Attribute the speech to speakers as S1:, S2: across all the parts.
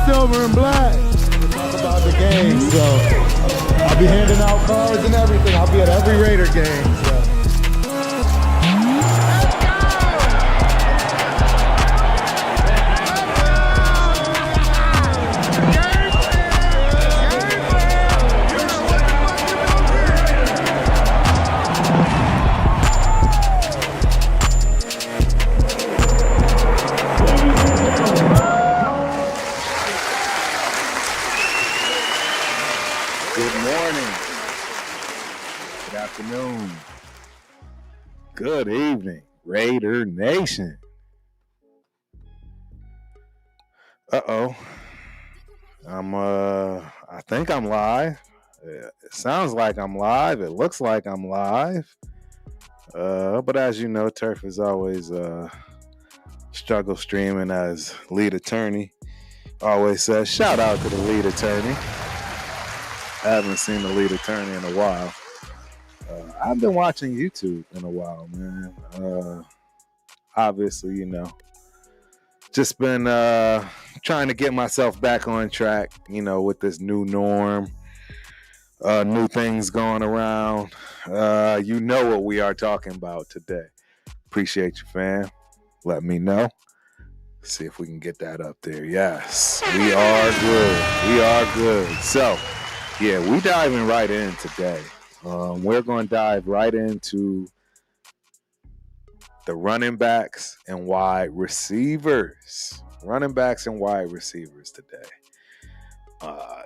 S1: silver and black. Talk about the game. So I'll be handing out cards and everything. I'll be at every Raider game. So.
S2: Good evening, Raider Nation. I think I'm live. It sounds like I'm live. It looks like I'm live. But as you know, Turf is always struggle streaming, as lead attorney always says. Shout out to the lead attorney. I haven't seen the lead attorney in a while. I've been watching YouTube in a while, man. Obviously, just been trying to get myself back on track, with this new norm, new things going around. You know what we are talking about today. Appreciate you, fam. Let me know. See if we can get that up there. Yes, we are good. We are good. So, yeah, we diving right in today. We're going to dive right into the running backs and wide receivers. Running backs and wide receivers today. I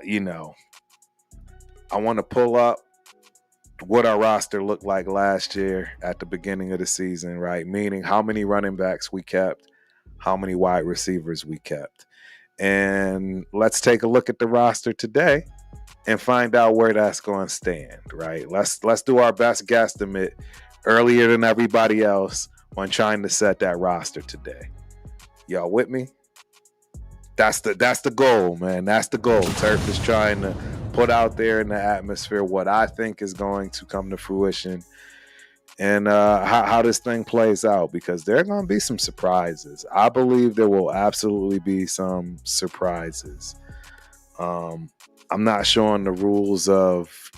S2: want to pull up what our roster looked like last year at the beginning of the season, right? Meaning how many running backs we kept, how many wide receivers we kept. And let's take a look at the roster today and find out where that's going to stand, right? Let's do our best guesstimate earlier than everybody else on trying to set that roster today. Y'all with me? That's the goal, man. That's the goal. Turf is trying to put out there in the atmosphere what I think is going to come to fruition and how this thing plays out, because there are going to be some surprises. I believe there will absolutely be some surprises. I'm not showing the rules of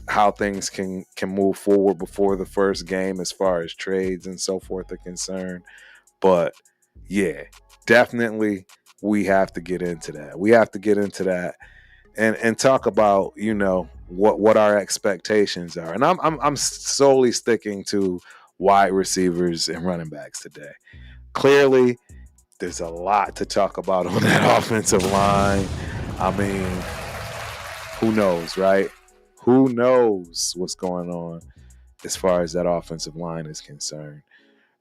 S2: how things can move forward before the first game as far as trades and so forth are concerned. But yeah, definitely we have to get into that. We have to get into that and talk about, what our expectations are. And I'm solely sticking to wide receivers and running backs today. Clearly, there's a lot to talk about on that offensive line. I mean, who knows, right? Who knows what's going on as far as that offensive line is concerned.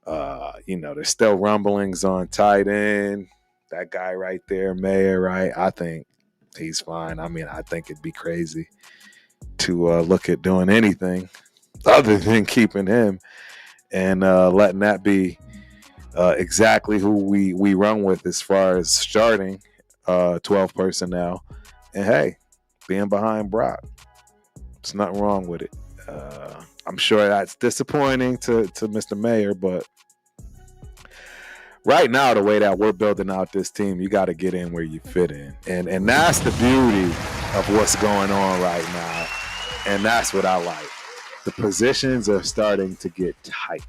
S2: There's still rumblings on tight end. That guy right there, Mayer, right? I think he's fine. I mean, I think it'd be crazy to look at doing anything other than keeping him and letting that be exactly who we run with as far as starting 12 personnel. And hey, being behind Brock, there's nothing wrong with it. I'm sure that's disappointing to Mr. Mayer, but right now, the way that we're building out this team, you got to get in where you fit in. And that's the beauty of what's going on right now. And that's what I like. The positions are starting to get tight.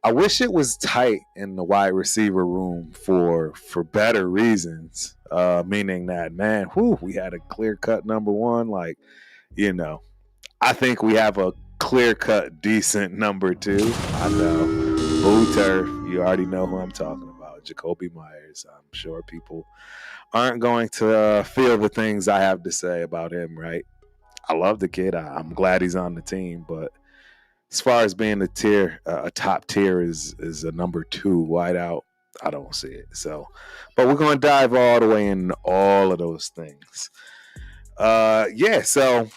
S2: I wish it was tight in the wide receiver room for better reasons. Meaning that, man, we had a clear-cut number one. I think we have a clear-cut decent number two. I know. Boo Turf, you already know who I'm talking about. Jacoby Myers. I'm sure people aren't going to feel the things I have to say about him, right? I love the kid. I'm glad he's on the team, but as far as being a top tier is a number two wideout, I don't see it. So, but we're going to dive all the way into all of those things. So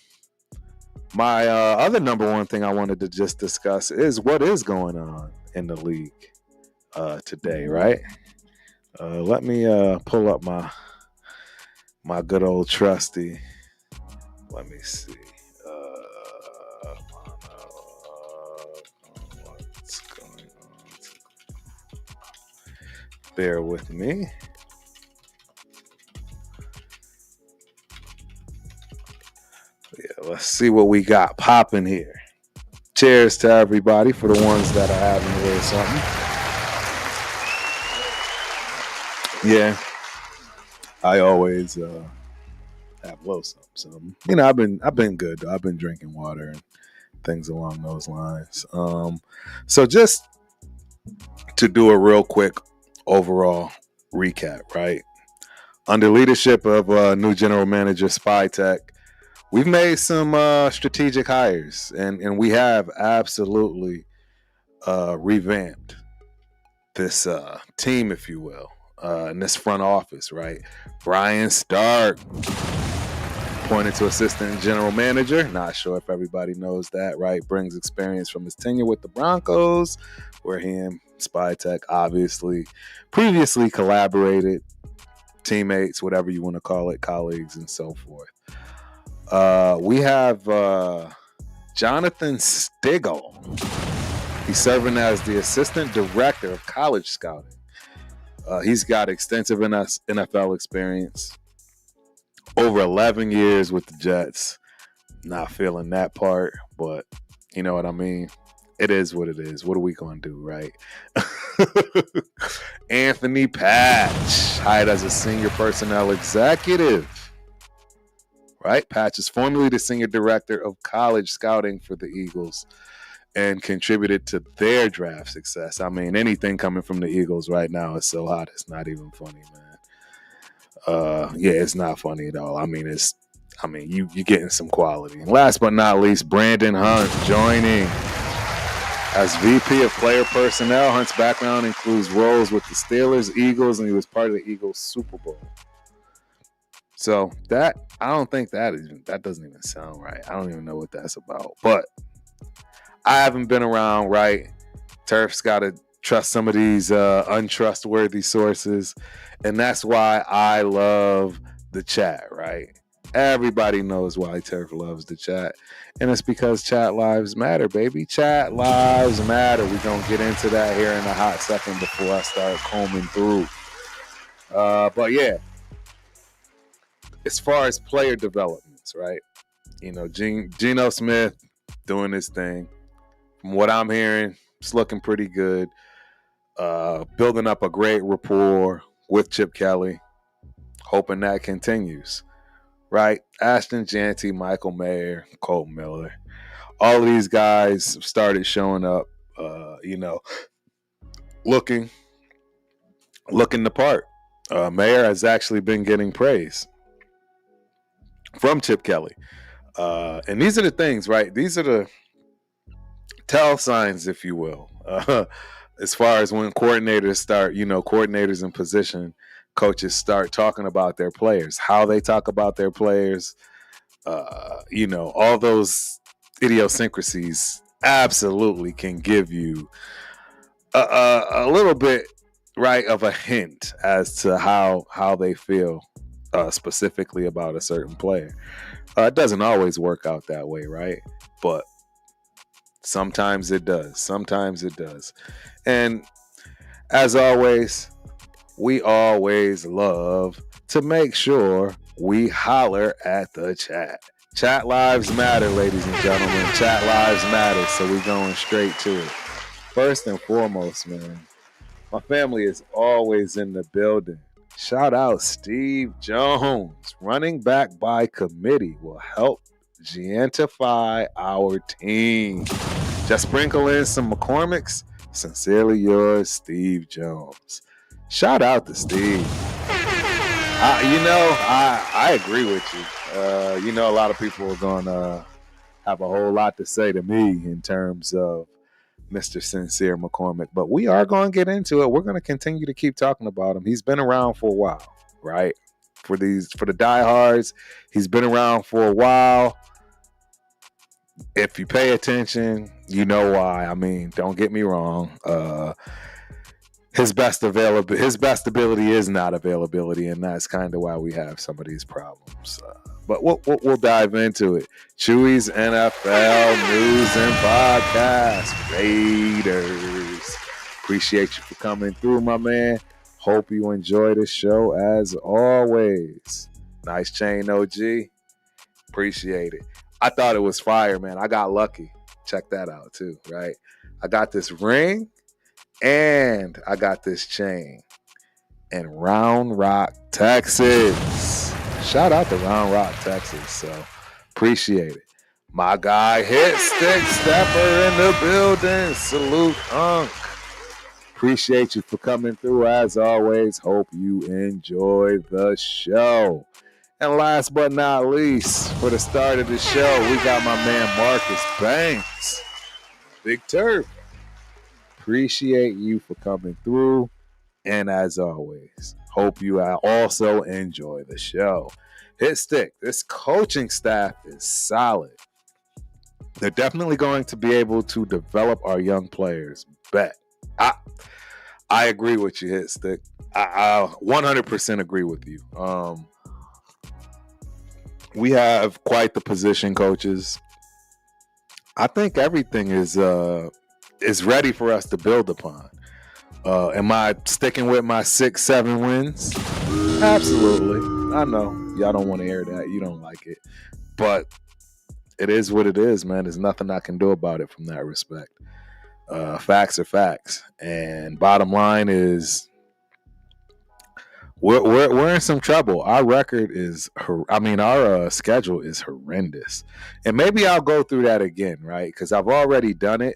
S2: my other number one thing I wanted to just discuss is what is going on in the league today, right? Let me pull up my good old trusty. Let me see. What's going on? Bear with me. see what we got popping here. Cheers to everybody for the ones that are having a little something. Yeah, I always have a little something. You know, I've been good though. I've been drinking water and things along those lines. So just to do a real quick overall recap, right? Under leadership of new general manager Spytek, we've made some strategic hires, and we have absolutely revamped this team, if you will, in this front office, right? Brian Stark appointed to assistant general manager. Not sure if everybody knows that, right? Brings experience from his tenure with the Broncos, where he and Spytek obviously previously collaborated, teammates, whatever you want to call it, colleagues, and so forth. We have Jonathan Stigall. He's serving as the assistant director of college scouting. He's got extensive NFL experience, over 11 years with the Jets. Not feeling that part, but you know what I mean? It is what it is. What are we going to do, right? Anthony Patch, hired as a senior personnel executive. Right? Patch is formerly the senior director of college scouting for the Eagles and contributed to their draft success. I mean, anything coming from the Eagles right now is so hot, it's not even funny, man. Yeah, it's not funny at all. I mean, you're getting some quality. And last but not least, Brandon Hunt joining as VP of Player Personnel. Hunt's background includes roles with the Steelers, Eagles, and he was part of the Eagles Super Bowl. So I don't think that doesn't even sound right. I don't even know what that's about. But I haven't been around, right? Turf's got to trust some of these untrustworthy sources. And that's why I love the chat, right? Everybody knows why Turf loves the chat. And it's because chat lives matter, baby. Chat lives matter. We're going to get into that here in a hot second before I start combing through. But yeah, as far as player developments, right? You know, Geno Smith doing his thing. From what I'm hearing, it's looking pretty good. Building up a great rapport with Chip Kelly. Hoping that continues. Right? Ashton Jeanty, Michael Mayer, Colt Miller. All of these guys started showing up, looking the part. Mayer has actually been getting praise from Chip Kelly. And these are the things, right? These are the tell signs, if you will, as far as when coordinators start, coordinators in position, coaches start talking about their players, how they talk about their players, all those idiosyncrasies absolutely can give you a little bit, right, of a hint as to how they feel specifically about a certain player. It doesn't always work out that way, right? But sometimes it does. And as always, we always love to make sure we holler at the chat. Chat lives matter, ladies and gentlemen. Chat lives matter, so we're going straight to it. First and foremost, man, my family is always in the building. Shout out Steve Jones. Running back by committee will help giantify our team. Just sprinkle in some McCormick's. Sincerely yours, Steve Jones. Shout out to Steve. I agree with you. A lot of people are going to have a whole lot to say to me in terms of Mr. Sincere McCormick, but we are going to get into it. We're going to continue to keep talking about him. He's been around for a while, right? For the diehards, he's been around for a while. If you pay attention, you know why. I mean, don't get me wrong. His best ability is not availability, and that's kind of why we have some of these problems. But we'll dive into it. Chewy's NFL News and Podcast. Raiders. Appreciate you for coming through, my man. Hope you enjoy the show as always. Nice chain, OG. Appreciate it. I thought it was fire, man. I got lucky. Check that out too, right? I got this ring and I got this chain in Round Rock, Texas. Shout out to Round Rock, Texas. So appreciate it. My guy Hit Stick Stepper in the building. Salute, Unc. Appreciate you for coming through as always. Hope you enjoy the show. And last but not least, for the start of the show, we got my man Marcus Banks. Big Turf. Appreciate you for coming through. And as always, hope you also enjoy the show. Hit Stick, this coaching staff is solid. They're definitely going to be able to develop our young players. Bet. I agree with you, Hit Stick. I 100% agree with you. We have quite the position coaches. I think everything is ready for us to build upon. Am I sticking with my 6-7 wins? Absolutely. I know y'all don't want to hear that. You don't like it. But it is what it is, man. There's nothing I can do about it from that respect. Facts are facts. And bottom line is we're in some trouble. Our record is, our schedule is horrendous. And maybe I'll go through that again, right? Because I've already done it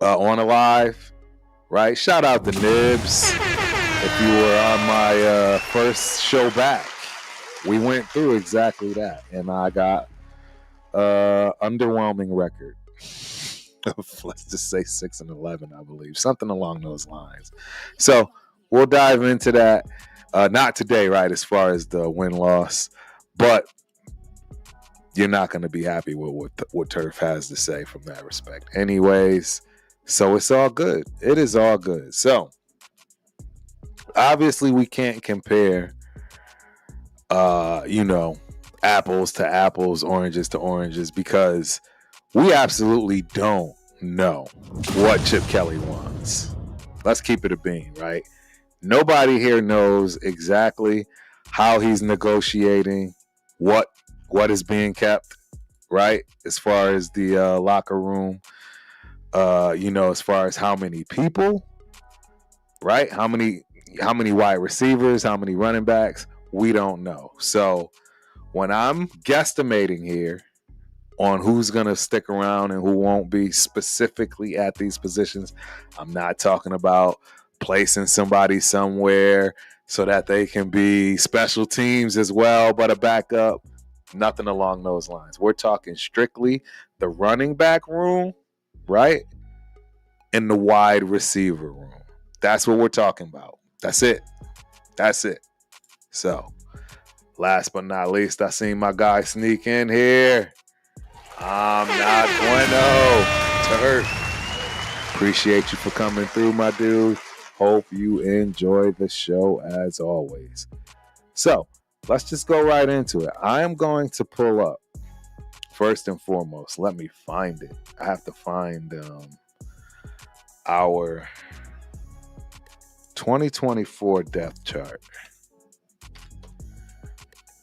S2: on a live, right? Shout out to Nibs. If you were on my first show back, we went through exactly that. And I got underwhelming record. Let's just say 6-11, I believe. Something along those lines. So we'll dive into that. Not today, right, as far as the win-loss, but you're not going to be happy with what Turf has to say from that respect. Anyways, so it's all good. It is all good. So, obviously, we can't compare, apples to apples, oranges to oranges, because we absolutely don't know what Chip Kelly wants. Let's keep it a bean, right? Nobody here knows exactly how he's negotiating what is being kept, right? As far as the locker room, as far as how many people, right? How many wide receivers, how many running backs, we don't know. So when I'm guesstimating here on who's going to stick around and who won't be specifically at these positions, I'm not talking about placing somebody somewhere so that they can be special teams as well, but a backup. Nothing along those lines. We're talking strictly the running back room, right? And the wide receiver room. That's what we're talking about. That's it. So, last but not least, I seen my guy sneak in here. I'm not bueno. Turf. Appreciate you for coming through, my dude. Hope you enjoy the show as always. So, let's just go right into it. I am going to pull up, first and foremost, let me find it. I have to find our 2024 depth chart.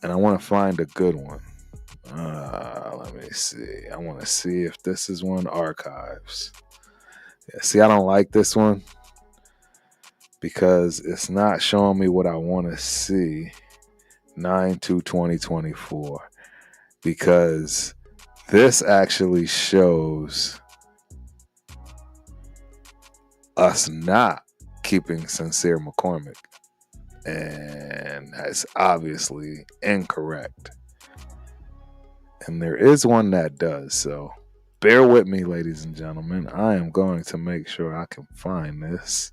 S2: And I want to find a good one. Let me see. I want to see if this is one archives. Yeah, see, I don't like this one because it's not showing me what I want to see. 9/2/2024, because this actually shows us not keeping Sincere McCormick, and that's obviously incorrect. And there is one that does, so bear with me, ladies and gentlemen. I am going to make sure I can find this.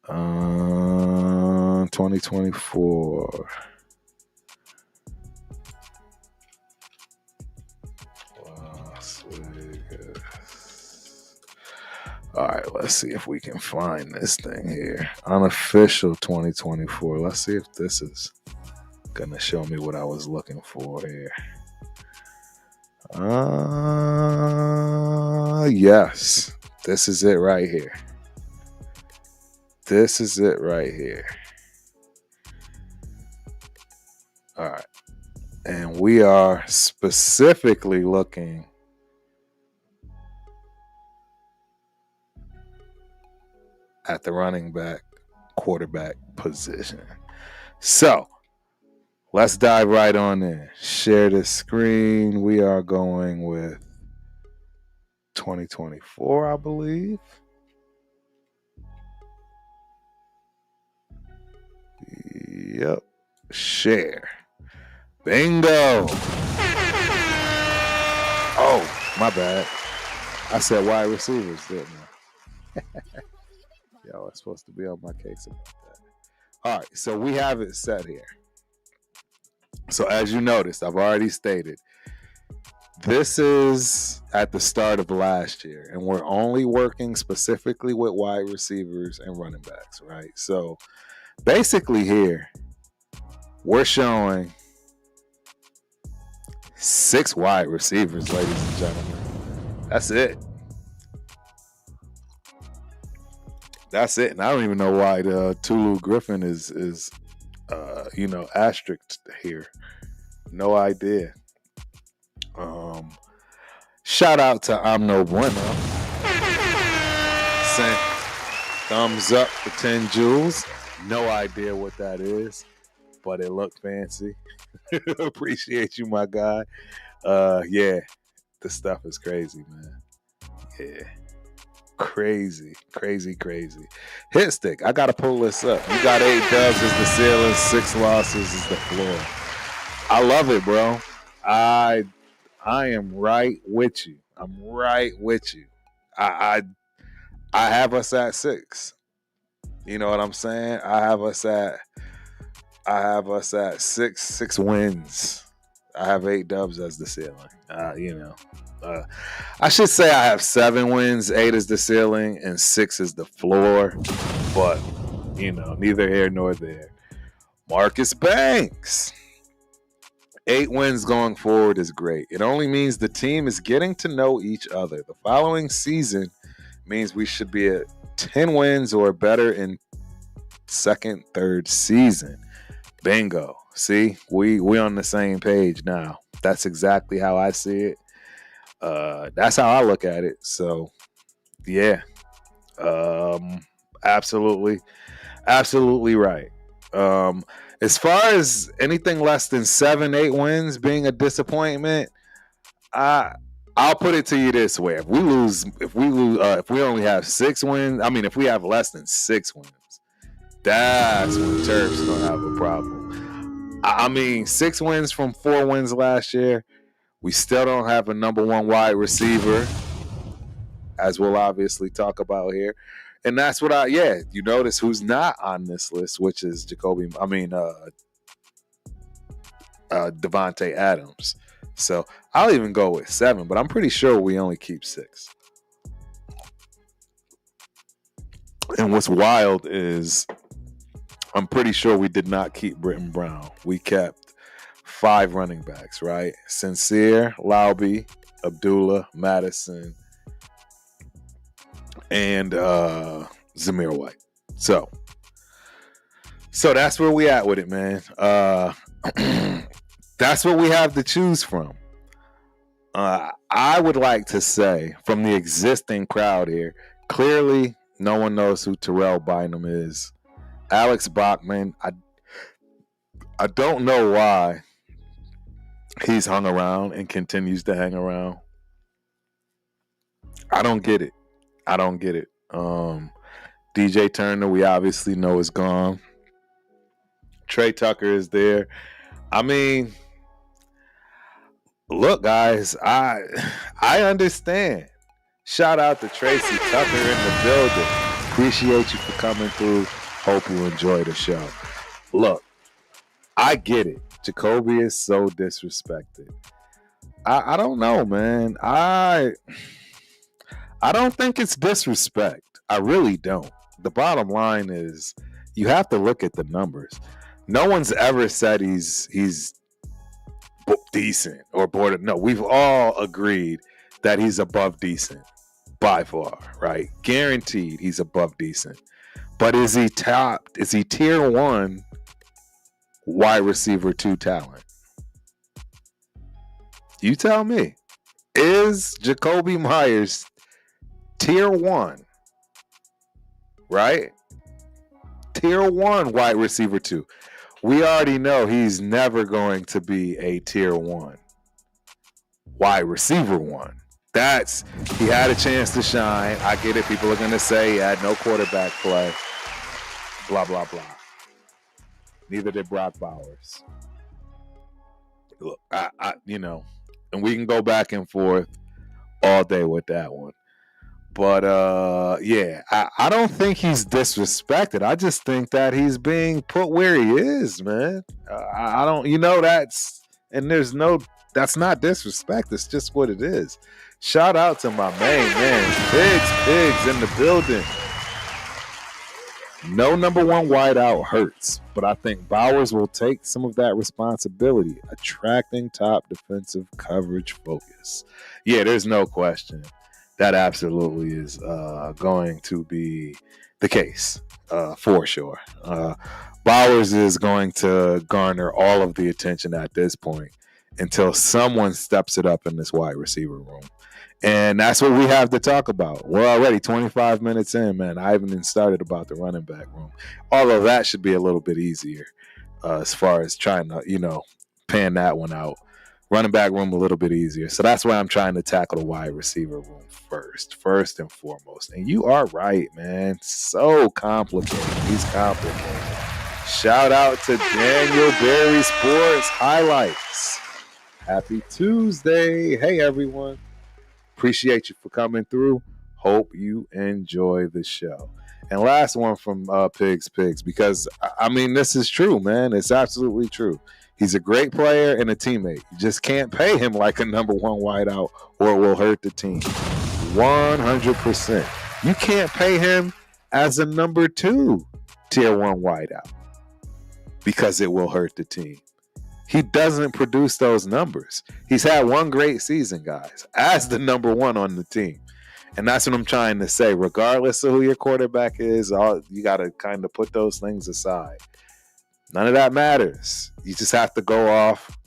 S2: 2024. Las Vegas. All right, let's see if we can find this thing here. Unofficial 2024. Let's see if this is going to show me what I was looking for here. Yes. This is it right here. All right. And we are specifically looking at the running back, quarterback position. So let's dive right on in. Share the screen. We are going with 2024, I believe. Yep. Share. Bingo. Oh, my bad. I said wide receivers, didn't I? Y'all are supposed to be on my case about that. All right, so we have it set here. So as you noticed, I've already stated, this is at the start of last year, and we're only working specifically with wide receivers and running backs, right? So basically here, we're showing 6 wide receivers, ladies and gentlemen. That's it. That's it. And I don't even know why the Tulu Griffin is asterisked here. No idea. Shout out to Amno Bueno. Sent thumbs up for 10 jewels. No idea what that is, but it looked fancy. Appreciate you, my guy. Yeah, this stuff is crazy, man. Yeah. Crazy. Hit stick. I gotta pull this up. You got 8 dubs as the ceiling, 6 losses is the floor. I love it, bro. I am right with you. I'm right with you. I have us at 6. You know what I'm saying? I have us at 6 wins. I have 8 dubs as the ceiling. I should say I have 7 wins, 8 is the ceiling, and 6 is the floor. But, neither here nor there. Marcus Banks. 8 wins going forward is great. It only means the team is getting to know each other. The following season means we should be at 10 wins or better in second, third season. Bingo. See, we on the same page now. That's exactly how I see it. That's how I look at it. So, yeah, absolutely right. As far as anything less than 7, 8 wins being a disappointment, I'll put it to you this way: if we only have 6 wins, if we have less than 6 wins, that's when Terps gonna have a problem. 6 wins from 4 wins last year. We still don't have a number 1 wide receiver, as we'll obviously talk about here. And that's what you notice who's not on this list, which is Devontae Adams. So I'll even go with 7, but I'm pretty sure we only keep 6. And what's wild is I'm pretty sure we did not keep Britton Brown. We kept 5 running backs, right? Sincere, Lauby, Abdullah, Madison, and Zamir White. So that's where we at with it, man. That's what we have to choose from. I would like to say, from the existing crowd here, clearly no one knows who Terrell Bynum is. Alex Bachman, I don't know why he's hung around and continues to hang around. I don't get it. DJ Turner, we obviously know is gone. Trey Tucker is there. Look, guys, I understand. Shout out to Tracy Tucker in the building. Appreciate you for coming through. Hope you enjoy the show. Look, I get it. Jacoby is so disrespected. I don't know, man. I don't think it's disrespect. I really don't. The bottom line is you have to look at the numbers. No one's ever said he's decent or border. No, we've all agreed that he's above decent by far, right? Guaranteed he's above decent. But is he tier 1 wide receiver 2 talent? You tell me. Is Jakobi Meyers tier 1, right? Tier 1 wide receiver 2. We already know he's never going to be a tier 1 wide receiver 1. He had a chance to shine. I get it. People are going to say he had no quarterback play. Blah, blah, blah. Neither did Brock Bowers. Look, and we can go back and forth all day with that one. But, I don't think he's disrespected. I just think that he's being put where he is, man. I don't, that's not disrespect. It's just what it is. Shout out to my main man, Pigs in the building. No number 1 wideout hurts, but I think Bowers will take some of that responsibility, attracting top defensive coverage focus. Yeah, there's no question. That absolutely is going to be the case for sure. Bowers is going to garner all of the attention at this point until someone steps it up in this wide receiver room. And that's what we have to talk about. We're already 25 minutes in, man. I haven't even started about the running back room. Although that should be a little bit easier as far as trying to, pan that one out. Running back room a little bit easier. So that's why I'm trying to tackle the wide receiver room first and foremost. And you are right, man. So complicated. He's complicated. Shout out to Daniel Berry Sports Highlights. Happy Tuesday. Hey, everyone. Appreciate you for coming through. Hope you enjoy the show. And last one from Pigs, because, this is true, man. It's absolutely true. He's a great player and a teammate. You just can't pay him like a number 1 wideout or it will hurt the team. 100%. You can't pay him as a number 2 tier 1 wideout because it will hurt the team. He doesn't produce those numbers. He's had one great season, guys, as the number 1 on the team. And that's what I'm trying to say. Regardless of who your quarterback is, you got to kind of put those things aside. None of that matters. You just have to go off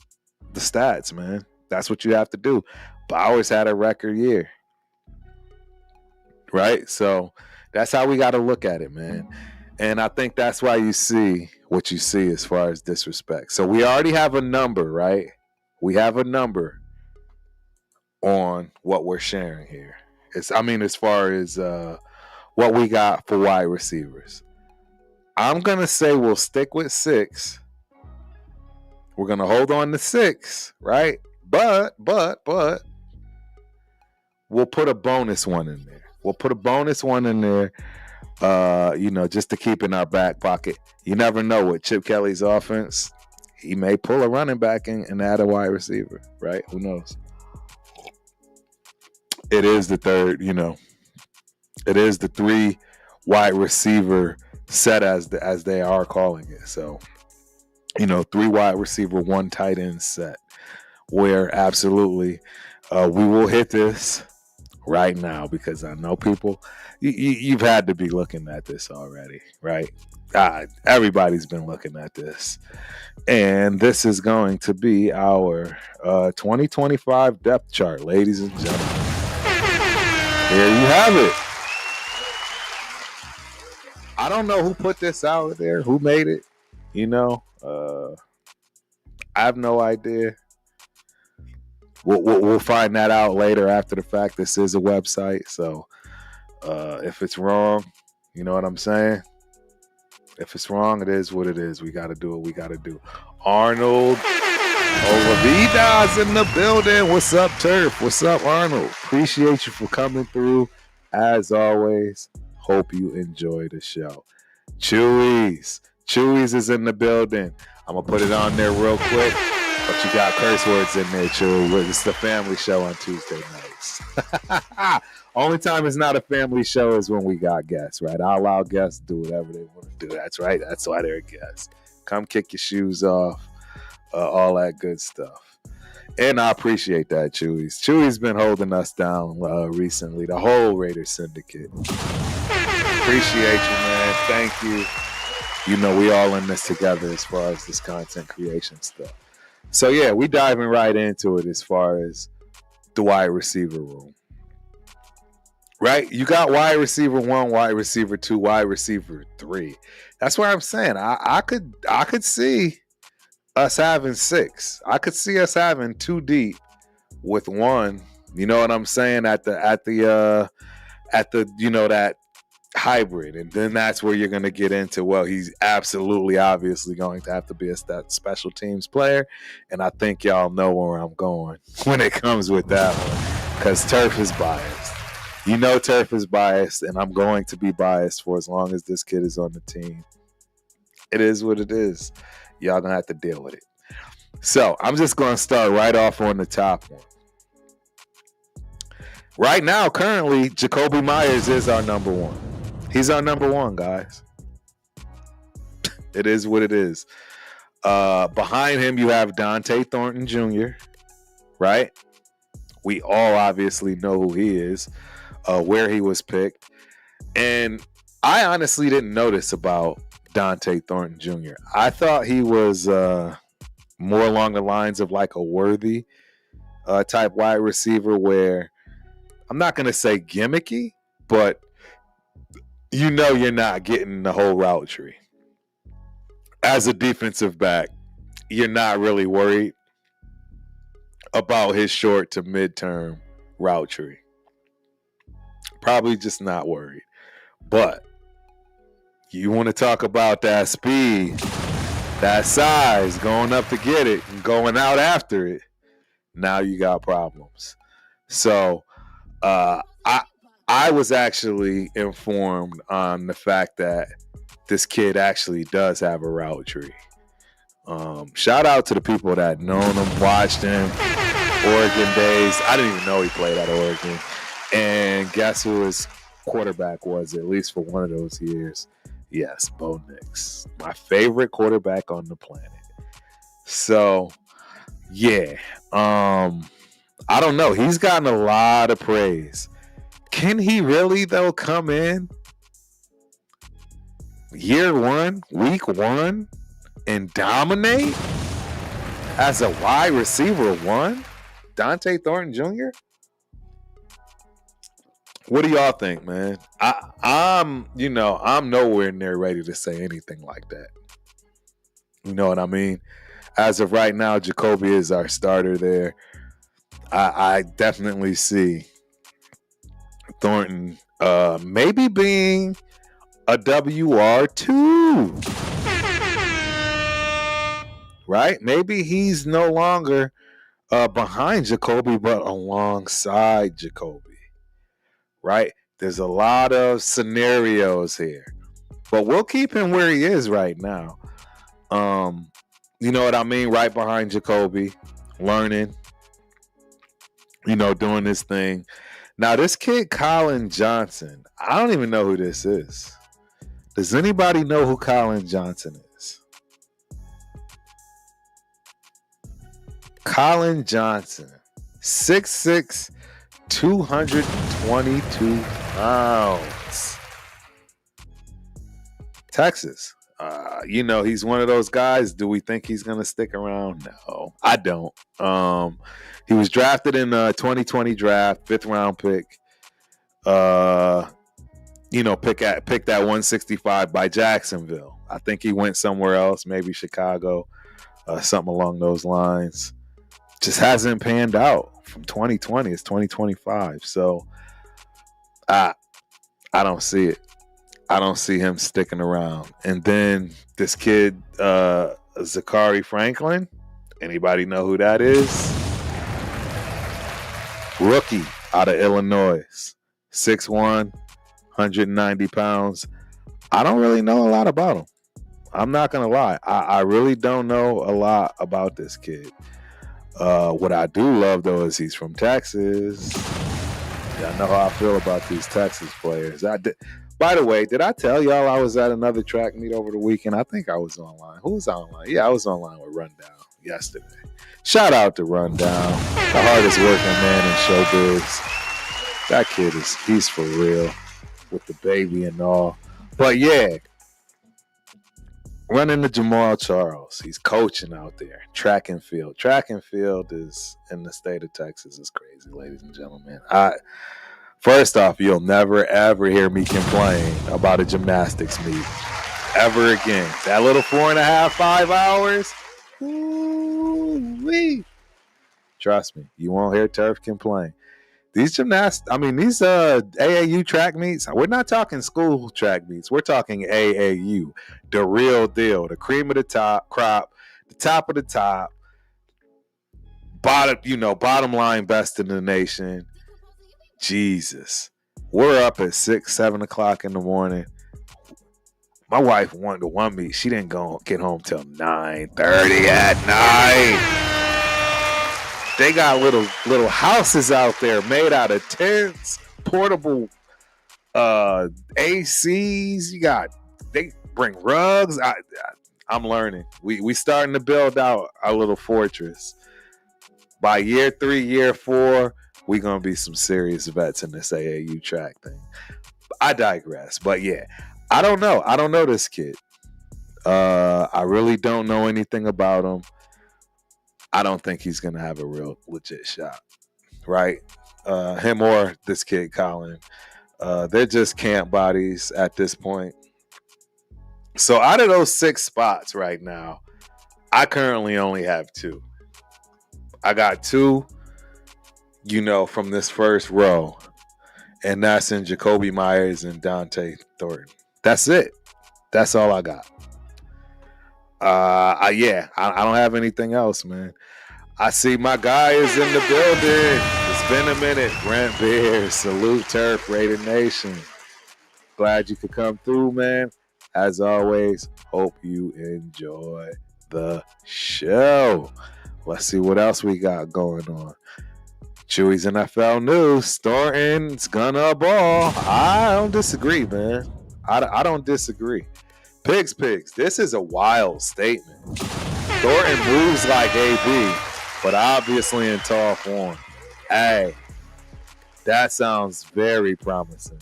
S2: the stats, man. That's what you have to do. Bowers had a record year. Right? So that's how we got to look at it, man. And I think that's why you see what you see as far as disrespect. So we already have a number, right? We have a number on what we're sharing here. As far as what we got for wide receivers. I'm going to say we'll stick with 6. We're going to hold on to 6, right? But we'll put a bonus one in there. Just to keep in our back pocket. You never know with Chip Kelly's offense. He may pull a running back and add a wide receiver, right? Who knows? It is the third, it is the 3 wide receiver set as they are calling it. So, 3 wide receiver, 1 tight end set where absolutely we will hit this right now because I know people, you've had to be looking at this already, right? Everybody's been looking at this. And this is going to be our 2025 depth chart, ladies and gentlemen. There you have it. I don't know who put this out there, who made it, I have no idea. We'll find that out later after the fact. This is a website, so if it's wrong, you know what I'm saying? If it's wrong, it is what it is. We got to do what we got to do. Arnold Olavida's in the building. What's up, Turf? What's up, Arnold? Appreciate you for coming through. As always, hope you enjoy the show. Chewy's is in the building. I'm going to put it on there real quick. But you got curse words in there, Chewy. It's the family show on Tuesday nights. Only time it's not a family show is when we got guests, right? I allow guests to do whatever they want to do. That's right. That's why they're guests. Come kick your shoes off, all that good stuff. And I appreciate that, Chewy's. Chewy's been holding us down recently, the whole Raider Syndicate. Appreciate you, man. Thank you. We all in this together as far as this content creation stuff. So yeah, we diving right into it as far as the wide receiver room. Right? You got wide receiver 1, wide receiver 2, wide receiver 3. That's what I'm saying. I could see us having 6. I could see us having 2 deep with 1. You know what I'm saying? At the that hybrid. And then that's where you're going to get into, well, he's absolutely obviously going to have to be that special teams player. And I think y'all know where I'm going when it comes with that one, because Turf is biased. You know Turf is biased, and I'm going to be biased for as long as this kid is on the team. It is what it is. Y'all going to have to deal with it. So I'm just going to start right off on the top one. Right now, currently, Jakobi Meyers is our number 1. He's our number 1, guys. It is what it is. Behind him, you have Dante Thornton Jr., right? We all obviously know who he is, where he was picked. And I honestly didn't notice about Dante Thornton Jr. I thought he was more along the lines of like a Worthy type wide receiver, where I'm not going to say gimmicky, but you know you're not getting the whole route tree. As a defensive back, you're not really worried about his short to midterm route tree. Probably just not worried. But you want to talk about that speed, that size, going up to get it and going out after it, now you got problems. So I was actually informed on the fact that this kid actually does have a route tree. Shout out to the people that known him, watched him, Oregon days. I didn't even know he played at Oregon. And guess who his quarterback was, at least for one of those years? Yes, Bo Nix. My favorite quarterback on the planet. So, yeah. I don't know. He's gotten a lot of praise. Can he really, though, come in year 1, week 1, and dominate as a wide receiver 1? Dante Thornton Jr.? What do y'all think, man? I'm nowhere near ready to say anything like that. You know what I mean? As of right now, Jakobi is our starter there. I definitely see Thornton maybe being a WR2. Right? Maybe he's no longer behind Jakobi, but alongside Jakobi. Right? There's a lot of scenarios here. But we'll keep him where he is right now. You know what I mean? Right behind Jakobi, learning, doing this thing. Now, this kid, Colin Johnson, I don't even know who this is. Does anybody know who Colin Johnson is? Colin Johnson, 6'6", 222 pounds. Texas. He's one of those guys. Do we think he's going to stick around? No, I don't. He was drafted in the 2020 draft, 5th round pick. Picked at 165 by Jacksonville. I think he went somewhere else, maybe Chicago, something along those lines. Just hasn't panned out. From 2020, it's 2025. So I don't see it. I don't see him sticking around. And then this kid, Zachary Franklin. Anybody know who that is? Rookie out of Illinois. 6'1", 190 pounds. I don't really know a lot about him. I'm not going to lie. I really don't know a lot about this kid. What I do love, though, is he's from Texas. Y'all know how I feel about these Texas players. By the way, did I tell y'all I was at another track meet over the weekend? I think I was online. Who was online? Yeah, I was online with Rundown yesterday. Shout out to Rundown, the hardest working man in showbiz. That kid he's for real with the baby and all. But yeah, running to Jamal Charles. He's coaching out there. Track and field. Track and field is in the state of Texas is crazy, ladies and gentlemen. First off, you'll never ever hear me complain about a gymnastics meet ever again. That little 4.5, 5 hours. Ooh-wee. Trust me, you won't hear Turf complain. These AAU track meets, we're not talking school track meets. We're talking AAU, the real deal, the cream of the top crop, the top of the top, bottom line, best in the nation. Jesus. We're up at 6, 7 o'clock in the morning. My wife wanted to one meet. She didn't get home till 9:30 at night. They got little houses out there made out of tents, portable ACs. They bring rugs. I'm learning. We starting to build out our little fortress. By year 3, year 4, we gonna be some serious vets in this AAU track thing. I digress, but yeah, I don't know. I don't know this kid. I really don't know anything about him. I don't think he's going to have a real legit shot, right? Him or this kid, Colin. They're just camp bodies at this point. So out of those 6 spots right now, I currently only have 2. I got 2, from this first row, and that's in Jacoby Myers and Dante Thornton. That's it. That's all I got. I don't have anything else, man. I see my guy is in the building. It's been a minute. Brent Beard, salute Turf, Raider Nation. Glad you could come through, man. As always, hope you enjoy the show. Let's see what else we got going on. Chewy's NFL news. Thornton's gonna ball. I don't disagree, man. I don't disagree. Pigs. This is a wild statement. Thornton moves like AB, but obviously in tall form. Hey, that sounds very promising.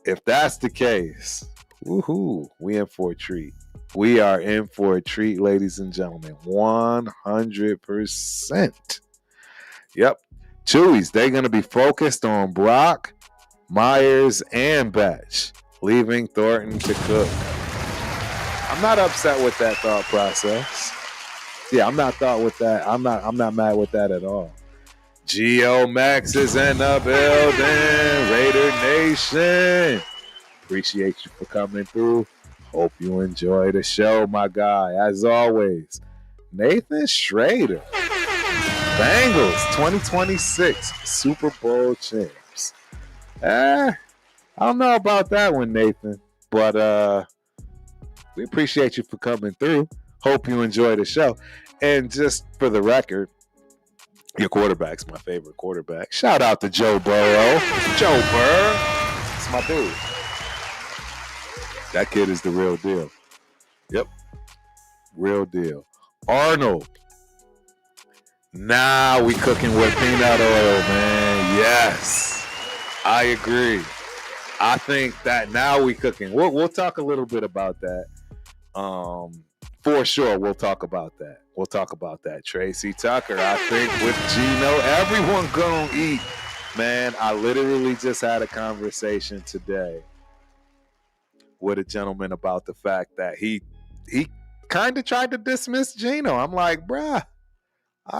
S2: If that's the case, woohoo, we in for a treat. We are in for a treat, ladies and gentlemen. 100%. Yep. Chewy's, they're going to be focused on Brock, Myers, and Batch, leaving Thornton to cook. I'm not upset with that thought process. Yeah, I'm not mad with that at all. Geo Max is in the building. Raider Nation. Appreciate you for coming through. Hope you enjoy the show, my guy. As always, Nathan Schrader. Bengals 2026 Super Bowl champs. I don't know about that one, Nathan, but we appreciate you for coming through. Hope you enjoy the show. And just for the record, your quarterback's my favorite quarterback. Shout out to Joe Burrow. Joe Burrow. It's my dude. That kid is the real deal. Yep. Real deal. Arnold. Now we cooking with peanut oil, man. Yes. I agree. I think that now we cooking. We'll talk a little bit about that. For sure, we'll talk about that. Tracy Tucker, I think with Gino, everyone gonna eat. Man, I literally just had a conversation today with a gentleman about the fact that he kind of tried to dismiss Gino. I'm like, bruh,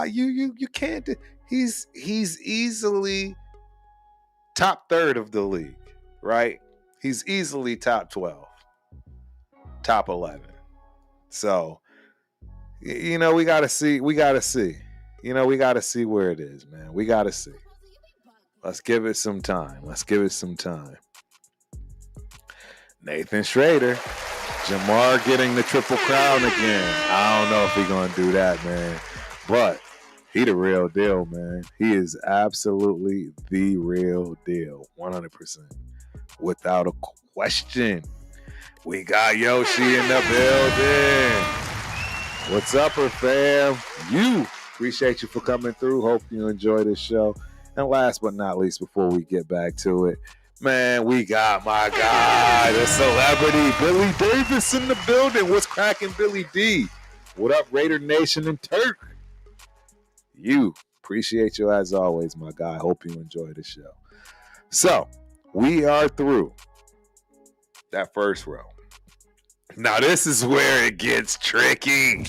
S2: you can't. He's easily top 3rd of the league, right? He's easily top 12, top 11. So, we got to see. We got to see where it is, man. We got to see. Let's give it some time. Nathan Schrader. Jamar getting the Triple Crown again. I don't know if he's going to do that, man. But he the real deal, man. He is absolutely the real deal. 100%. Without a question. We got Yoshi in the building. What's up, fam? Appreciate you for coming through. Hope you enjoy this show. And last but not least, before we get back to it, Man, we got my guy, the celebrity, Billy Davis in the building. What's cracking, Billy D? What up, Raider Nation and Turk? Appreciate you as always, my guy. Hope you enjoy the show. So, we are through that first row. Now, this is where it gets tricky.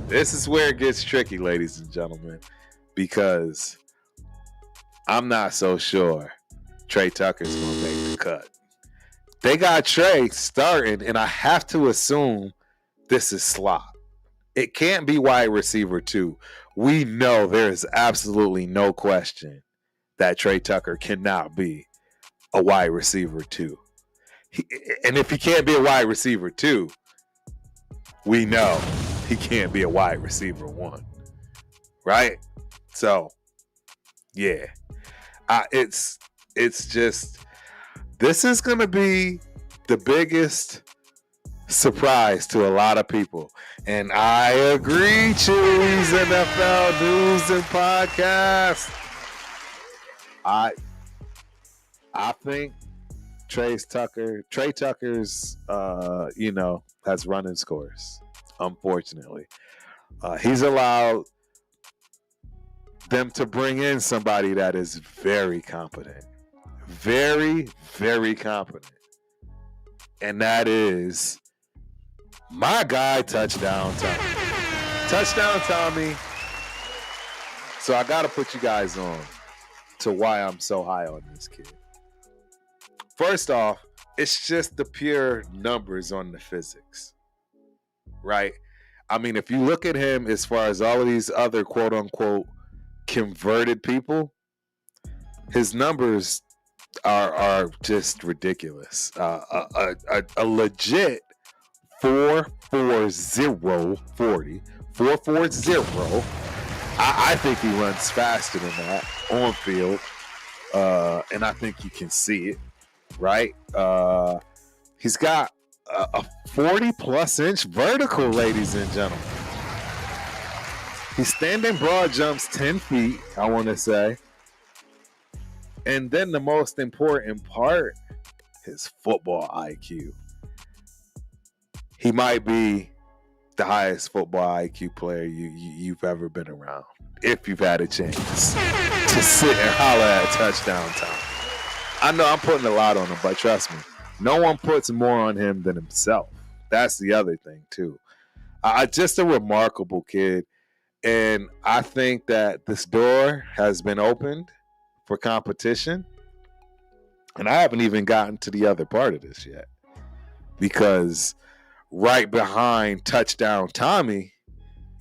S2: This is where it gets tricky, ladies and gentlemen, because I'm not so sure Tre Tucker's going to make the cut. They got Tre starting, and I have to assume this is slot. It can't be wide receiver 2. We know there is absolutely no question that Tre Tucker cannot be a wide receiver 2. And if he can't be a wide receiver 2, we know he can't be a wide receiver 1. Right? So, yeah. It's just, this is going to be the biggest surprise to a lot of people. And I agree, Chewy's NFL News and Podcast. I think Tre Tucker's, has running scores, unfortunately. He's allowed them to bring in somebody that is very competent. Very, very competent. And that is my guy, Touchdown Tommy. Touchdown Tommy. So I got to put you guys on to why I'm so high on this kid. First off, it's just the pure numbers on the physics, right? I mean, if you look at him as far as all of these other quote-unquote converted people, his numbers are just ridiculous. A legit 4.40. I think he runs faster than that on field, and I think you can see it, right? He's got a 40-plus inch vertical, ladies and gentlemen. He's standing broad jumps 10 feet, I want to say. And then the most important part, his football IQ. He might be the highest football IQ player you've ever been around, if you've had a chance to sit and holler at Touchdown Tom. I know I'm putting a lot on him, but trust me, no one puts more on him than himself. That's the other thing, too. Just a remarkable kid. And I think that this door has been opened for competition. And I haven't even gotten to the other part of this yet. Because right behind Touchdown Tommy,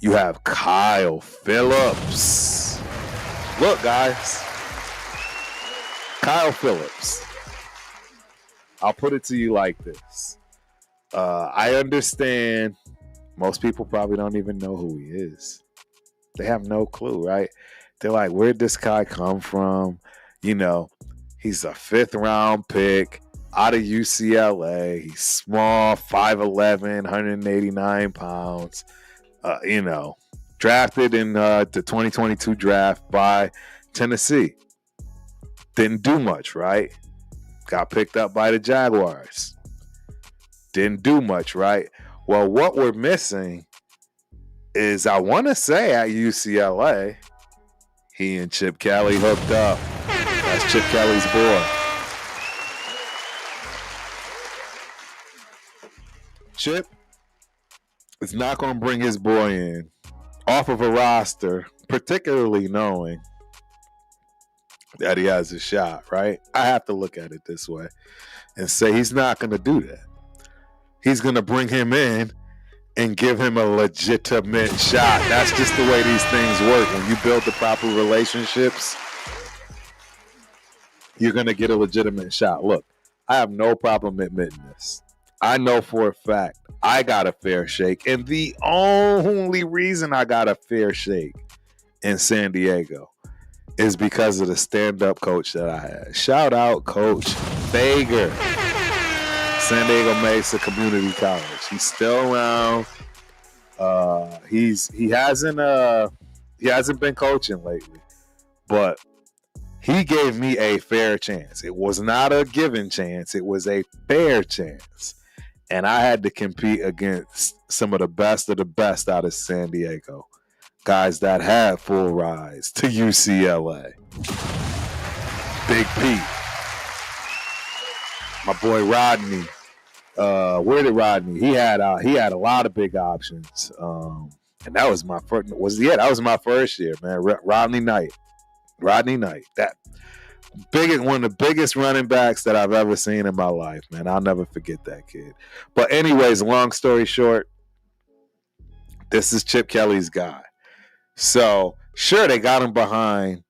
S2: you have Kyle Phillips. Look, guys. Kyle Phillips. I'll put it to you like this. I understand most people probably don't even know who he is. They have no clue, right? They're like, where'd this guy come from? You know, he's a 5th round pick out of UCLA. He's small, 5'11", 189 pounds. Drafted in the 2022 draft by Tennessee. Didn't do much, right? Got picked up by the Jaguars. Didn't do much, right? Well, what we're missing is, I want to say at UCLA, he and Chip Kelly hooked up. That's Chip Kelly's boy. Chip is not going to bring his boy in off of a roster, particularly knowing that he has a shot, right? I have to look at it this way and say he's not going to do that. He's going to bring him in and give him a legitimate shot. That's just the way these things work. When you build the proper relationships, you're going to get a legitimate shot. Look, I have no problem admitting this. I know for a fact I got a fair shake, and the only reason I got a fair shake in San Diego is because of the stand-up coach that I had. Shout out Coach Fager, San Diego Mesa Community College. He's still around. He hasn't been coaching lately, but He gave me a fair chance. It was not a given chance. It was a fair chance. And I had to compete against some of the best out of San Diego. Guys that had full rides to UCLA. Big Pete. My boy Rodney. Where did Rodney? He had a lot of big options. And that was my first. That was my first year, man. Rodney Knight. That one of the biggest running backs that I've ever seen in my life, man. I'll never forget that kid. But anyways, long story short, this is Chip Kelly's guy. So sure, they got him behind,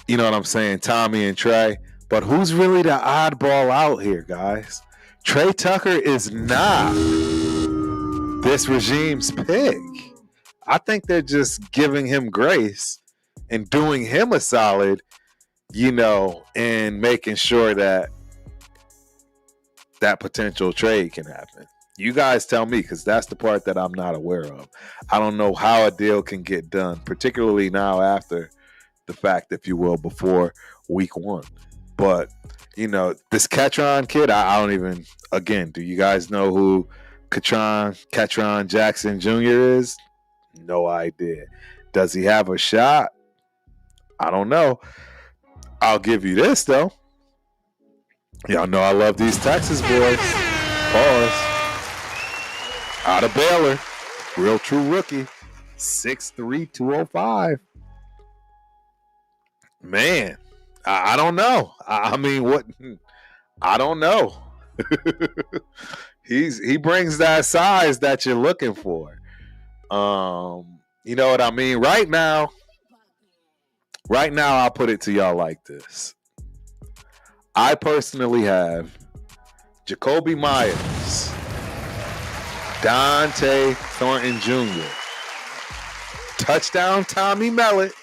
S2: you know what I'm saying, Tommy and Trey. But who's really the oddball out here, guys? Trey Tucker is not this regime's pick. I think they're just giving him grace and doing him a solid, you know, and making sure that potential trade can happen. You guys tell me, because that's the part that I'm not aware of. I don't know how a deal can get done, particularly now after the fact, if you will, before week 1. But, you know, this Ketron kid, I don't even, again, do you guys know who Ketron Jackson Jr. is? No idea. Does he have a shot? I don't know. I'll give you this, though. Y'all know I love these Texas boys. Pause. Out of Baylor. Real true rookie. 6'3", 205. Man, I don't know. I mean, what? I don't know. He brings that size that you're looking for. You know what I mean? Right now, I'll put it to y'all like this. I personally have Jacoby Myers, Dante Thornton Jr., touchdown Tommy Mellott,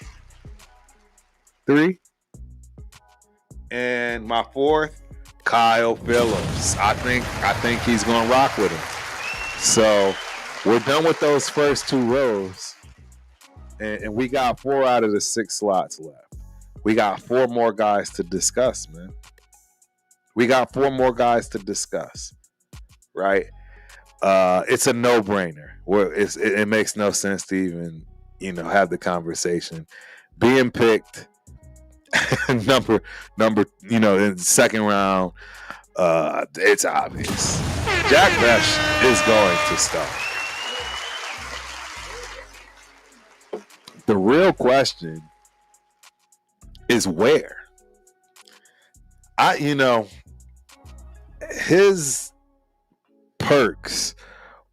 S2: 3, and my 4th, Kyle Phillips. I think he's gonna rock with him. So we're done with those first 2 rows, and we got 4 out of the 6 slots left. We got 4 more guys to discuss, man. We got 4 more guys to discuss, right? It's a no-brainer. It makes no sense to even, you know, have the conversation. Being picked number, you know, in the 2nd round, it's obvious. Jack Bech is going to start. The real question is where. You know, his perks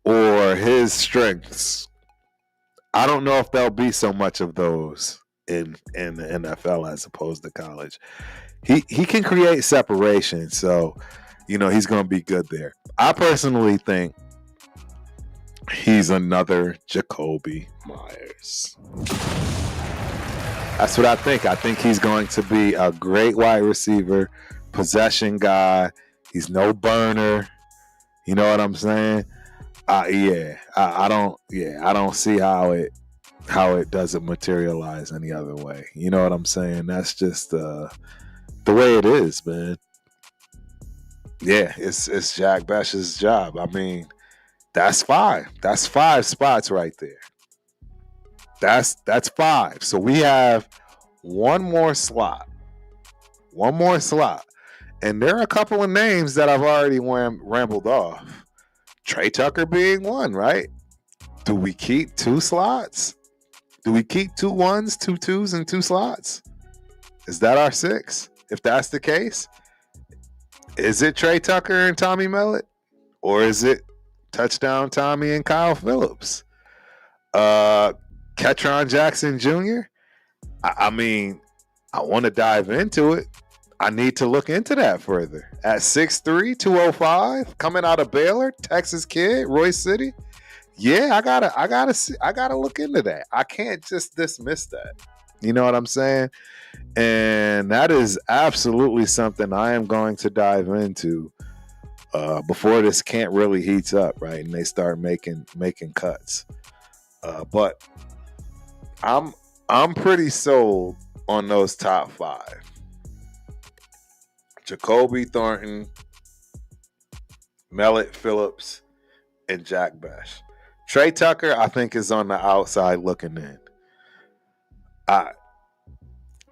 S2: or his strengths, I don't know if there'll be so much of those in the NFL as opposed to college. He can create separation, so, you know, he's going to be good there. I personally think he's another Jacoby Myers. That's what I think. I think he's going to be a great wide receiver, possession guy. He's no burner. You know what I'm saying? I don't see how it doesn't materialize any other way. You know what I'm saying? That's just the way it is, man. Yeah, it's Jack Bech's job. I mean, that's 5. That's 5 spots right there. That's 5. So we have one more slot. And there are a couple of names that I've already rambled off. Trey Tucker being one, right? Do we keep 2 slots? Do we keep 2 1s, 2 2s, and 2 slots? Is that our 6? If that's the case, is it Trey Tucker and Tommy Mellott? Or is it touchdown Tommy and Kyle Phillips? Ketron Jackson Jr.? I mean, I want to dive into it. I need to look into that further. At 6'3", 205, coming out of Baylor, Texas kid, Royce City. Yeah, I gotta look into that. I can't just dismiss that. You know what I'm saying? And that is absolutely something I am going to dive into before this camp really heats up, right? And they start making cuts. But I'm pretty sold on those top 5. Jacoby Thornton, Mellett Phillips, and Jack Bech. Trey Tucker, I think, is on the outside looking in.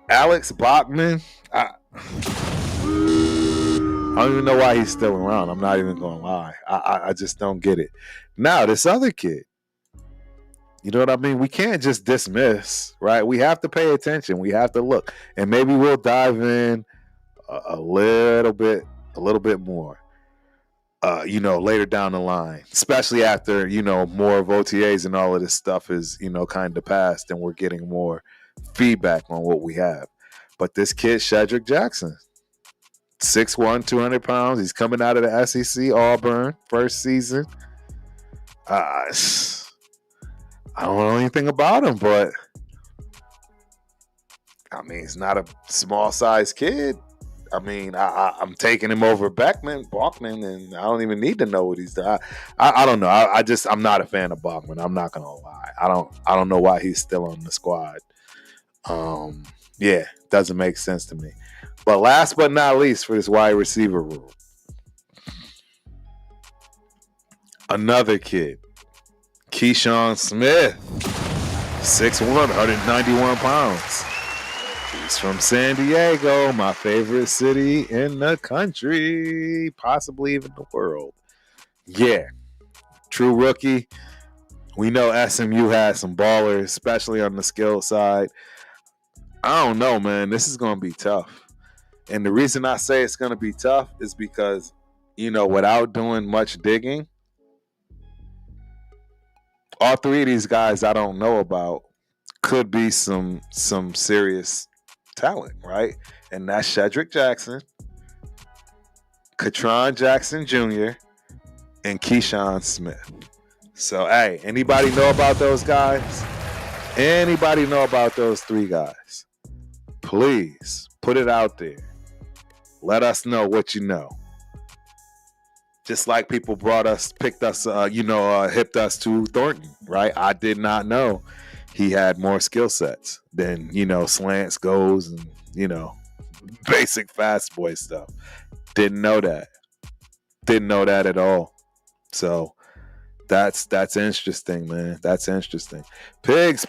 S2: Alex Bachman, I don't even know why he's still around. I'm not even going to lie. I just don't get it. Now, this other kid, you know what I mean? We can't just dismiss, right? We have to pay attention. We have to look. And maybe we'll dive in a little bit more, later down the line, especially after, more of OTAs and all of this stuff is, kind of passed and we're getting more feedback on what we have. But this kid, Shedrick Jackson, 6'1", 200 pounds. He's coming out of the SEC, Auburn, first season. I don't know anything about him, but I mean, he's not a small-sized kid. I mean, I'm taking him over Bachman, and I don't even need to know what he's done. I don't know. I'm not a fan of Bachman. I'm not gonna lie. I don't know why he's still on the squad. Doesn't make sense to me. But last but not least for this wide receiver room, another kid, Keyshawn Smith, 6'1", 191 pounds. He's from San Diego, my favorite city in the country, possibly even the world. Yeah, true rookie. We know SMU has some ballers, especially on the skill side. I don't know, man. This is going to be tough. And the reason I say it's going to be tough is because, without doing much digging, all 3 of these guys I don't know about could be some serious talent, right? And that's Shedrick Jackson, Katron Jackson Jr., and Keyshawn Smith. So, hey, anybody know about those guys? Anybody know about those 3 guys? Please put it out there. Let us know what you know. Just like people hipped us to Thornton, right? I did not know he had more skill sets than, slants, goes, and, basic fast boy stuff. Didn't know that. Didn't know that at all. So that's interesting, man. That's interesting. Pigs.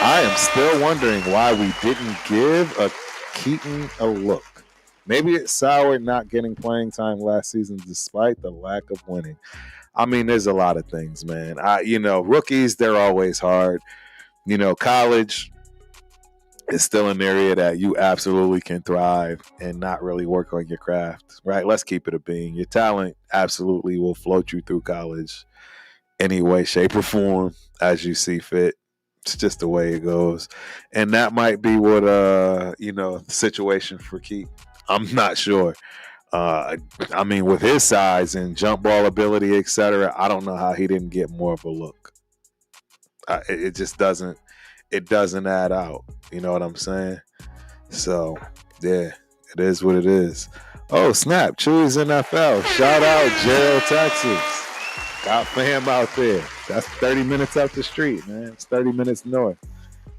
S2: I am still wondering why we didn't give a Keaton a look. Maybe it's sour not getting playing time last season despite the lack of winning. I mean, there's a lot of things, man. Rookies, they're always hard. College is still an area that you absolutely can thrive and not really work on your craft, right? Let's keep it a bean. Your talent absolutely will float you through college any way, shape, or form as you see fit. It's just the way it goes. And that might be what, the situation for Keaton. I'm not sure. With his size and jump ball ability, etc., I don't know how he didn't get more of a look. It just doesn't. It doesn't add out. You know what I'm saying? So, yeah, it is what it is. Oh, snap. Chewy's NFL. Shout out Gerald, Texas. Got fam out there. That's 30 minutes up the street, man. It's 30 minutes north.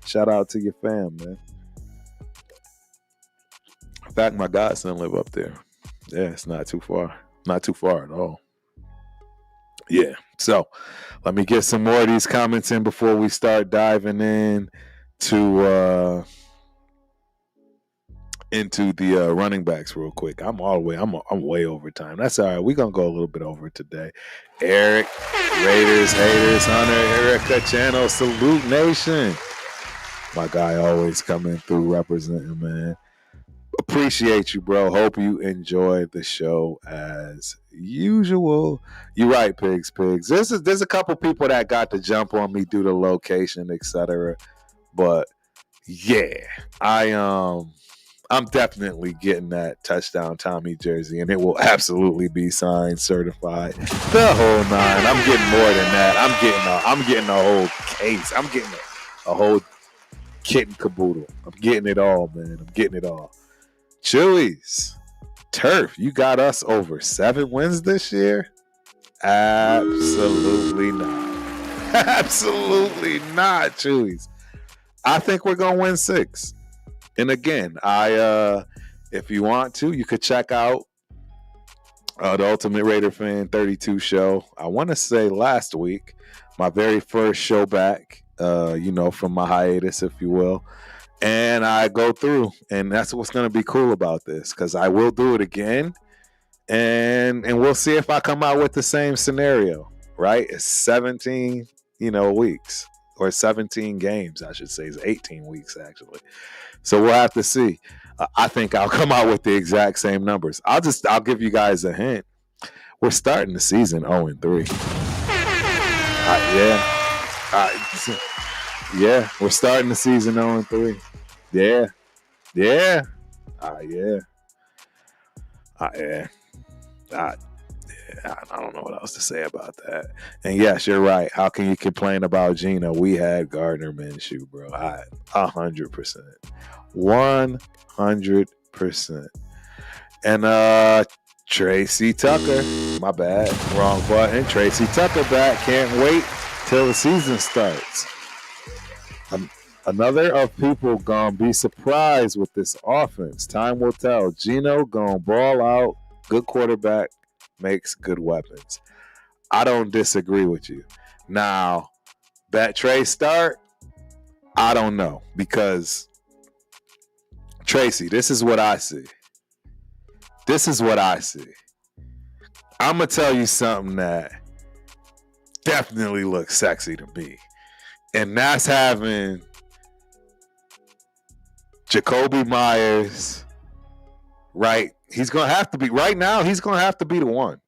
S2: Shout out to your fam, man. In fact, my godson live up there. Yeah, it's not too far. Not too far at all. Yeah. So let me get some more of these comments in before we start diving into the running backs real quick. I'm way over time. That's all right. We're going to go a little bit over today. Eric, Raiders, haters, Hunter, Erica Channel, Salute Nation. My guy always coming through representing, man. Appreciate you, bro. Hope you enjoyed the show as usual. You're right, pigs. There's a couple people that got to jump on me due to location, etc. But yeah, I'm definitely getting that touchdown Tommy jersey, and it will absolutely be signed, certified, the whole 9. I'm getting more than that. I'm getting a whole case. I'm getting a whole kit and caboodle. I'm getting it all, man. I'm getting it all. Chewy's Turf, you got us over 7 wins this year? Absolutely not. Absolutely not, Chewy's. I think we're gonna win 6. And again, if you want to, you could check out the Ultimate Raider Fan 32 show. I want to say last week, my very first show back, from my hiatus, if you will. And I go through, and that's what's going to be cool about this, because I will do it again, and we'll see if I come out with the same scenario, right? It's 17, weeks, or 17 games, I should say. It's 18 weeks, actually. So we'll have to see. I think I'll come out with the exact same numbers. I'll give you guys a hint. We're starting the season 0-3. Yeah, we're starting the season 0-3. Yeah. Yeah. I don't know what else to say about that. And yes, you're right. How can you complain about Geno? We had Gardner Minshew, bro. 100%. 100%. And Tracy Tucker, my bad, wrong button. Tracy Tucker back. Can't wait till the season starts. Another of people gonna be surprised with this offense. Time will tell. Geno gonna ball out. Good quarterback makes good weapons. I don't disagree with you. Now, that Trey start, I don't know, because Tracy, this is what I see. I'm going to tell you something that definitely looks sexy to me. And that's having Jacoby Myers, right? He's going to have to be, right now, he's going to have to be the one.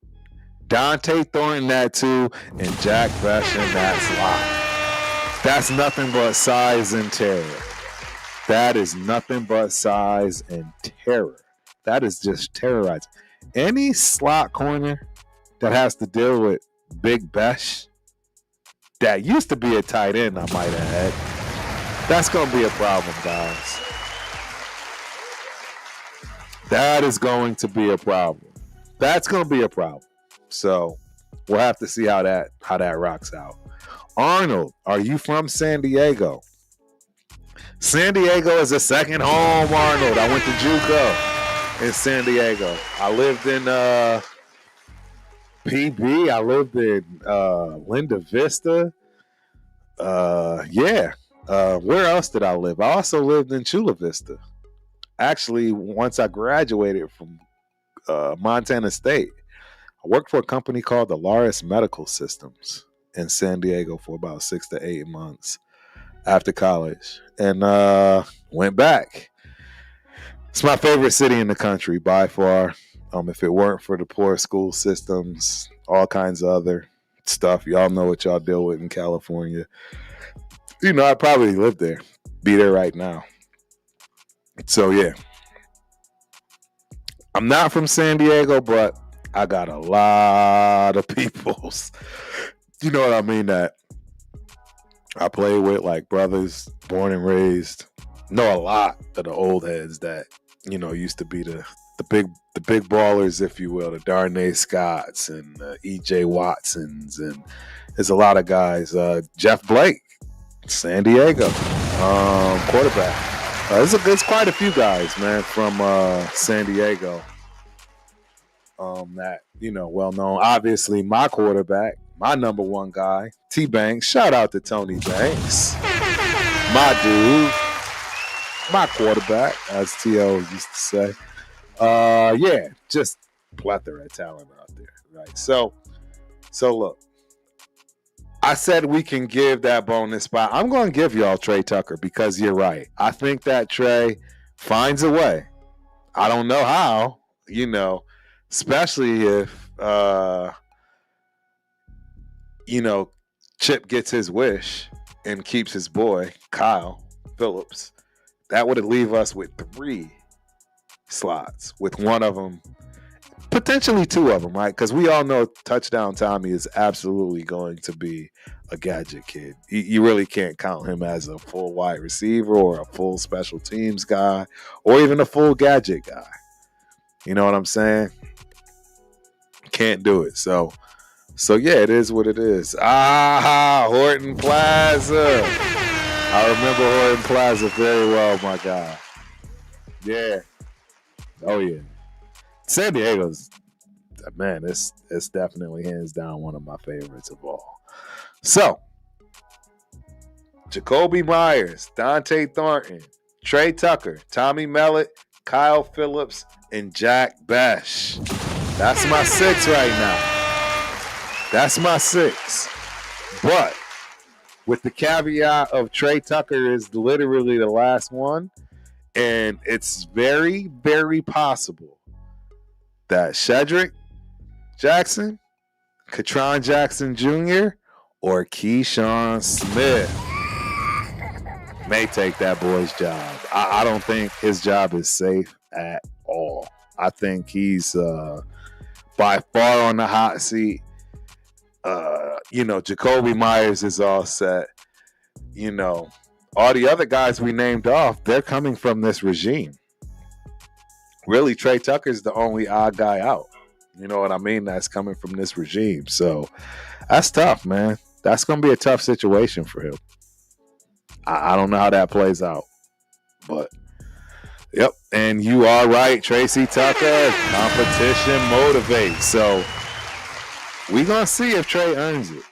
S2: Dante Thornton that 2, and Jack Besham that slot. That's nothing but size and terror. That is nothing but size and terror. That is just terrorizing. Any slot corner that has to deal with Big Besh, that used to be a tight end, I might add, that's going to be a problem, guys. That is going to be a problem. That's going to be a problem. So we'll have to see how that rocks out. Arnold, are you from San Diego? San Diego is a second home, Arnold. I went to JUCO in San Diego. I lived in PB. I lived in Linda Vista. Where else did I live? I also lived in Chula Vista. Actually, once I graduated from Montana State, I worked for a company called the Laris Medical Systems in San Diego for about 6 to 8 months after college, and went back. It's my favorite city in the country by far. If it weren't for the poor school systems, all kinds of other stuff, y'all know what y'all deal with in California. I'd probably live there, be there right now. So yeah, I'm not from San Diego, but I got a lot of peoples, you know what I mean, that I play with, like brothers, born and raised. Know a lot of the old heads that, used to be the big ballers, if you will, the Darnay Scotts and E.J. Watsons, and there's a lot of guys. Jeff Blake, San Diego, quarterback. There's quite a few guys, man, from San Diego. That, well known. Obviously, my quarterback, my number one guy, T Banks. Shout out to Tony Banks, my dude, my quarterback, as T.O. used to say. Just plethora of talent out there, right? So look, I said we can give that bonus spot. I'm going to give y'all Trey Tucker because you're right. I think that Trey finds a way. I don't know how, especially if, Chip gets his wish and keeps his boy, Kyle Phillips. That would leave us with 3 slots, with one of them, potentially 2 of them, right? Because we all know Touchdown Tommy is absolutely going to be a gadget kid. You really can't count him as a full wide receiver or a full special teams guy or even a full gadget guy. You know what I'm saying? Can't do it. So yeah, it is what it is. Horton Plaza. I remember Horton Plaza very well, my guy. Yeah. Oh yeah. San Diego's, man, it's definitely hands down one of my favorites of all. So, Jacoby Myers, Dante Thornton, Trey Tucker, Tommy Mellett, Kyle Phillips, and Jack Besh. That's my 6 right now. That's my 6. But with the caveat of Trey Tucker is literally the last one, and it's very, very possible that Shedrick Jackson, Katron Jackson Jr., or Keyshawn Smith may take that boy's job. I don't think his job is safe at all. I think he's by far on the hot seat. Jacoby Myers is all set. All the other guys we named off, they're coming from this regime. Really, Trey Tucker's the only odd guy out. You know what I mean? That's coming from this regime. So that's tough, man. That's going to be a tough situation for him. I don't know how that plays out. But, yep. And you are right, Tracy Tucker. Competition motivates. So we're going to see if Trey earns it.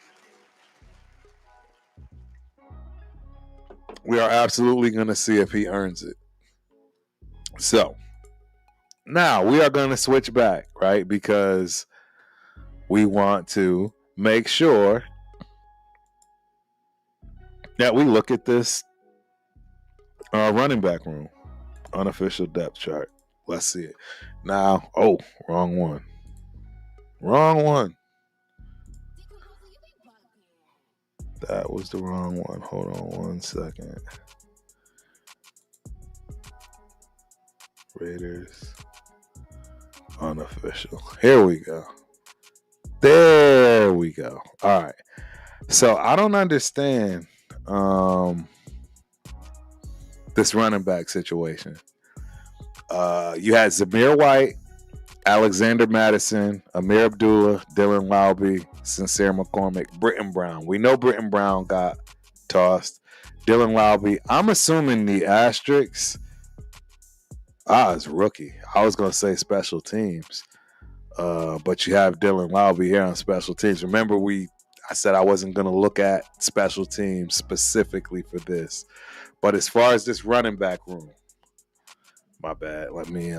S2: We are absolutely going to see if he earns it. So now we are going to switch back, right? Because we want to make sure that we look at this running back room, unofficial depth chart. Let's see it. Now, wrong one. Wrong one. That was the wrong one. Hold on 1 second. Raiders. Unofficial. Here we go. There we go. All right. So I don't understand this running back situation. You had Zamir White, Alexander Madison, Amir Abdullah, Dylan Laube, Sincere McCormick, Britton Brown. We know Britton Brown got tossed. Dylan Laube. I'm assuming the asterisks is rookie. I was going to say special teams. But you have Dylan Laube here on special teams. Remember, I said I wasn't going to look at special teams specifically for this. But as far as this running back room, my bad. Let me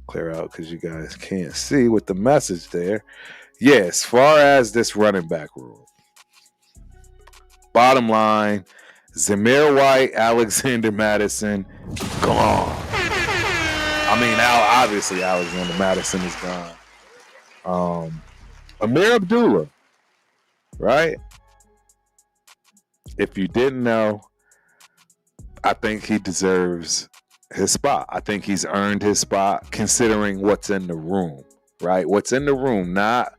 S2: clear out because you guys can't see with the message there. Yeah, as far as this running back room, bottom line, Zamir White, Alexander Madison, gone. I mean, obviously Alexander Madison is gone. Amir Abdullah, right? If you didn't know, I think he deserves his spot. I think he's earned his spot considering what's in the room, right? What's in the room, not,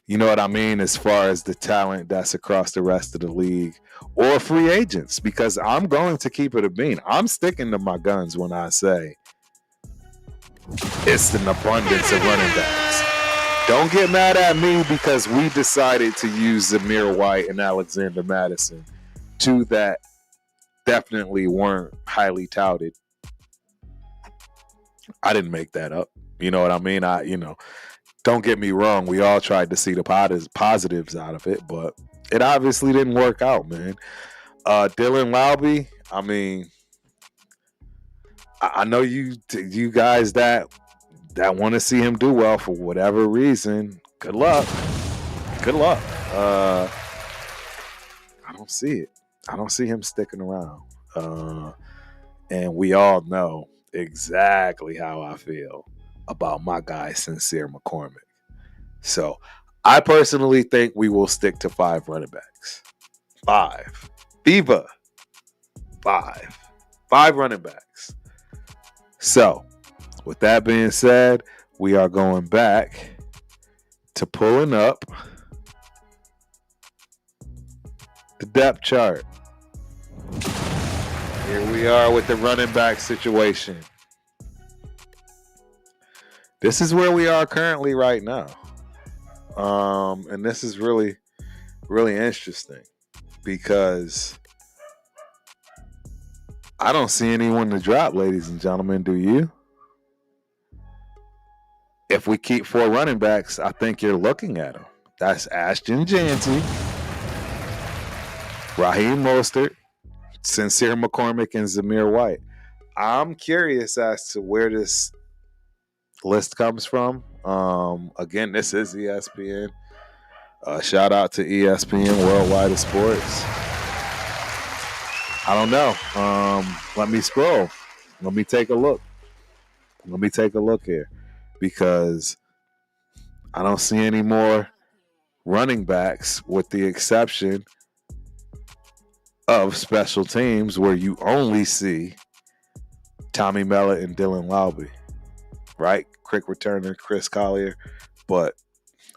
S2: you know what I mean, as far as the talent that's across the rest of the league or free agents, because I'm going to keep it a bean. I'm sticking to my guns when I say it's an abundance of running backs. Don't get mad at me because we decided to use Zamir White and Alexander Madison, two that definitely weren't highly touted. I didn't make that up. You know what I mean? Don't get me wrong. We all tried to see the positives out of it, but it obviously didn't work out, man. Dylan Laube, I mean, I know you guys that want to see him do well for whatever reason. Good luck. Good luck. I don't see it. I don't see him sticking around. And we all know exactly how I feel about my guy, Sincere McCormick. So I personally think we will stick to 5 running backs. 5. Viva. 5. 5 running backs. So with that being said, we are going back to pulling up the depth chart. Here we are with the running back situation. This is where we are currently right now. And this is really, really interesting because I don't see anyone to drop, ladies and gentlemen. Do you? If we keep 4 running backs, I think you're looking at them. That's Ashton Jeanty, Raheem Mostert, Sincere McCormick, and Zamir White. I'm curious as to where this list comes from. Again, this is ESPN. Shout out to ESPN Worldwide of Sports. I don't know. Let me scroll. Let me take a look. Here, because I don't see any more running backs, with the exception of special teams, where you only see Tommy Mellott and Dylan Lowby, right? Quick returner Chris Collier, but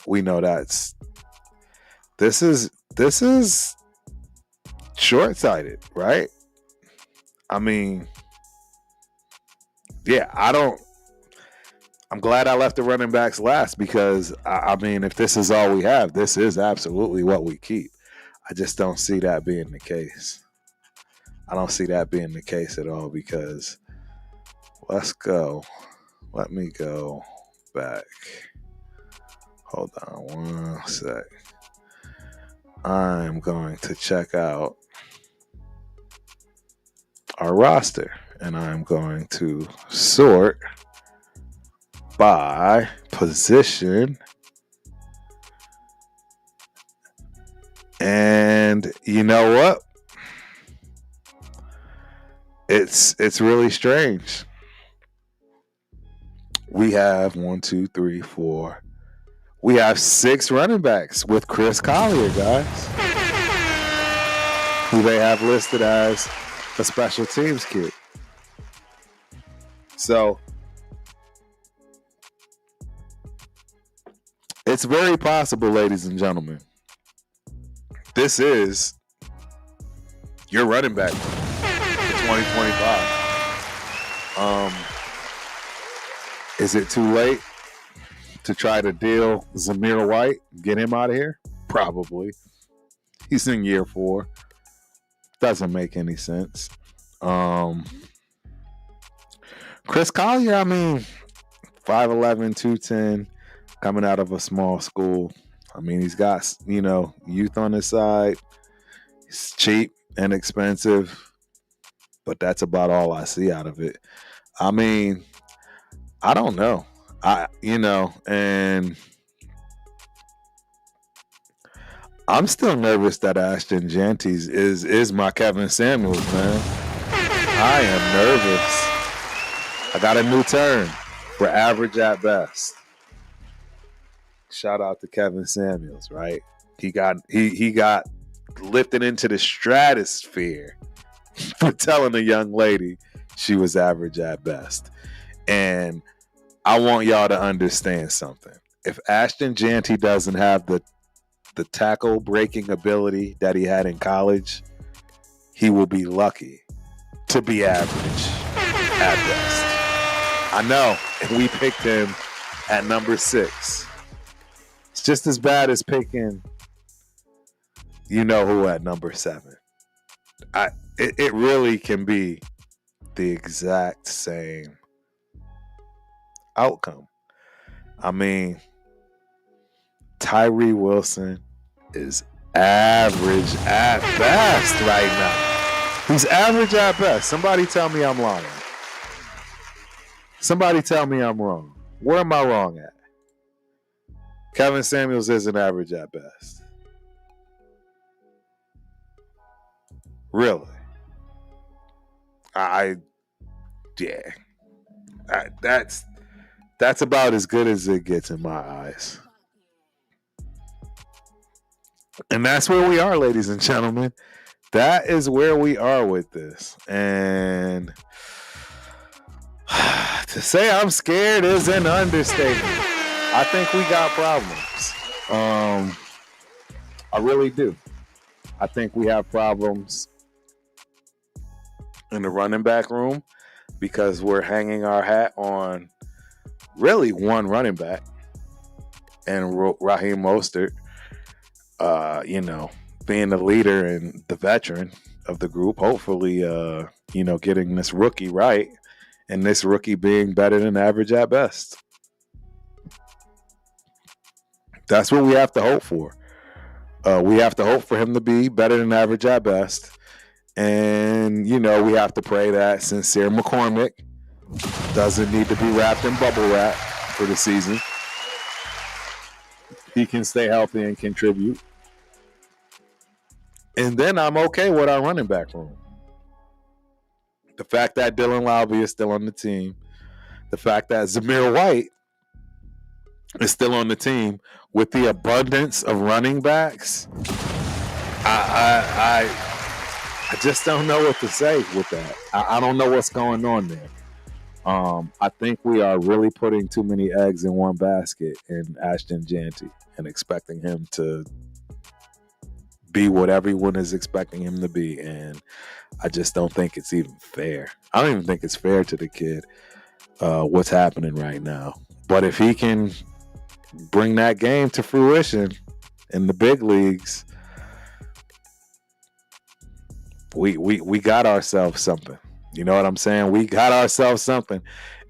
S2: we know this is short-sighted, right? I mean, yeah, I'm glad I left the running backs last, because I mean, if this is all we have, this is absolutely what we keep. I just don't see that being the case. I don't see that being the case at all, because let's go. Let me go back. Hold on one sec. I'm going to check out our roster, and I'm going to sort by position. And you know what? It's really strange. We have 1, 2, 3, 4. We have 6 running backs with Chris Collier, guys, who they have listed as a special teams kid. So it's very possible, ladies and gentlemen, this is your running back for 2025. Is it too late to try to deal Zamir White, get him out of here? Probably. He's in year 4. Doesn't make any sense. Chris Collier, I mean, 5'11", 210, coming out of a small school. I mean, he's got, youth on his side. He's cheap and expensive, but that's about all I see out of it. I mean, I don't know. And I'm still nervous that Ashton Jeanty is my Kevin Samuels, man. I am nervous. I got a new term for average at best. Shout out to Kevin Samuels, right? He got lifted into the stratosphere for telling a young lady she was average at best. And I want y'all to understand something. If Ashton Jeanty doesn't have the tackle breaking ability that he had in college, he will be lucky to be average at best. I know, and we picked him at number 6. It's just as bad as picking who at number 7. It really can be the exact same outcome. I mean, Tyree Wilson is average at best right now. He's average at best. Somebody tell me I'm lying. Somebody tell me I'm wrong. Where am I wrong at? Kevin Samuels isn't average at best. Really? That's about as good as it gets in my eyes. And that's where we are, ladies and gentlemen. That is where we are with this. And to say I'm scared is an understatement. I think we got problems. I really do. I think we have problems in the running back room because we're hanging our hat on really one running back and Raheem Mostert. being the leader and the veteran of the group, hopefully, getting this rookie right, and this rookie being better than average at best. That's what we have to hope for. We have to hope for him to be better than average at best. And, we have to pray that Sincere McCormick doesn't need to be wrapped in bubble wrap for the season. He can stay healthy and contribute. And then I'm okay with our running back room. The fact that Dylan Laube is still on the team. The fact that Zamir White is still on the team with the abundance of running backs. I just don't know what to say with that. I don't know what's going on there. I think we are really putting too many eggs in one basket in Ashton Jeanty and expecting him to be what everyone is expecting him to be. And I just don't think it's even fair. I don't even think it's fair to the kid what's happening right now. But if he can bring that game to fruition in the big leagues, we got ourselves something. You know what I'm saying? We got ourselves something.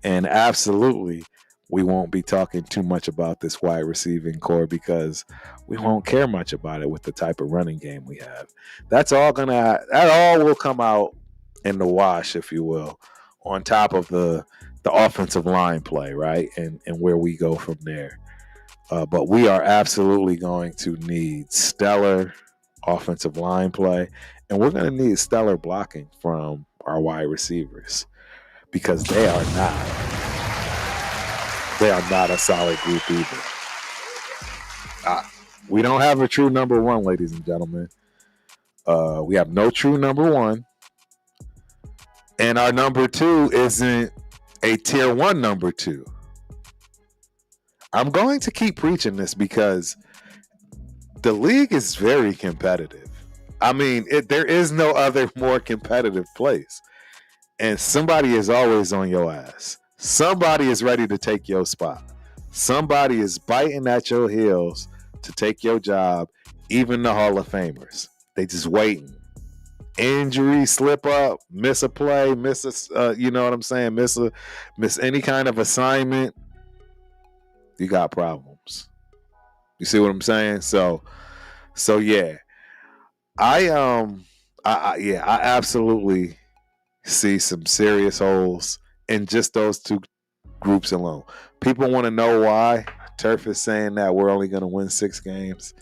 S2: And absolutely, we won't be talking too much about this wide receiving core because we won't care much about it with the type of running game we have. That all will come out in the wash, if you will, on top of the offensive line play, right? And where we go from there. But we are absolutely going to need stellar offensive line play, and we're going to need stellar blocking from our wide receivers because they are not a solid group either. We don't have a true number one, ladies and gentlemen. We have no true number one, and our number two isn't a tier one number two. I'm going to keep preaching this because the league is very competitive. I mean, there is no other more competitive place. And somebody is always on your ass. Somebody is ready to take your spot. Somebody is biting at your heels to take your job, even the Hall of Famers. They just waiting. Injury, slip up, miss a play, miss any kind of assignment. You got problems. You see what I'm saying? So yeah. I absolutely see some serious holes in just those two groups alone. People want to know why Turf is saying that we're only going to win 6 games.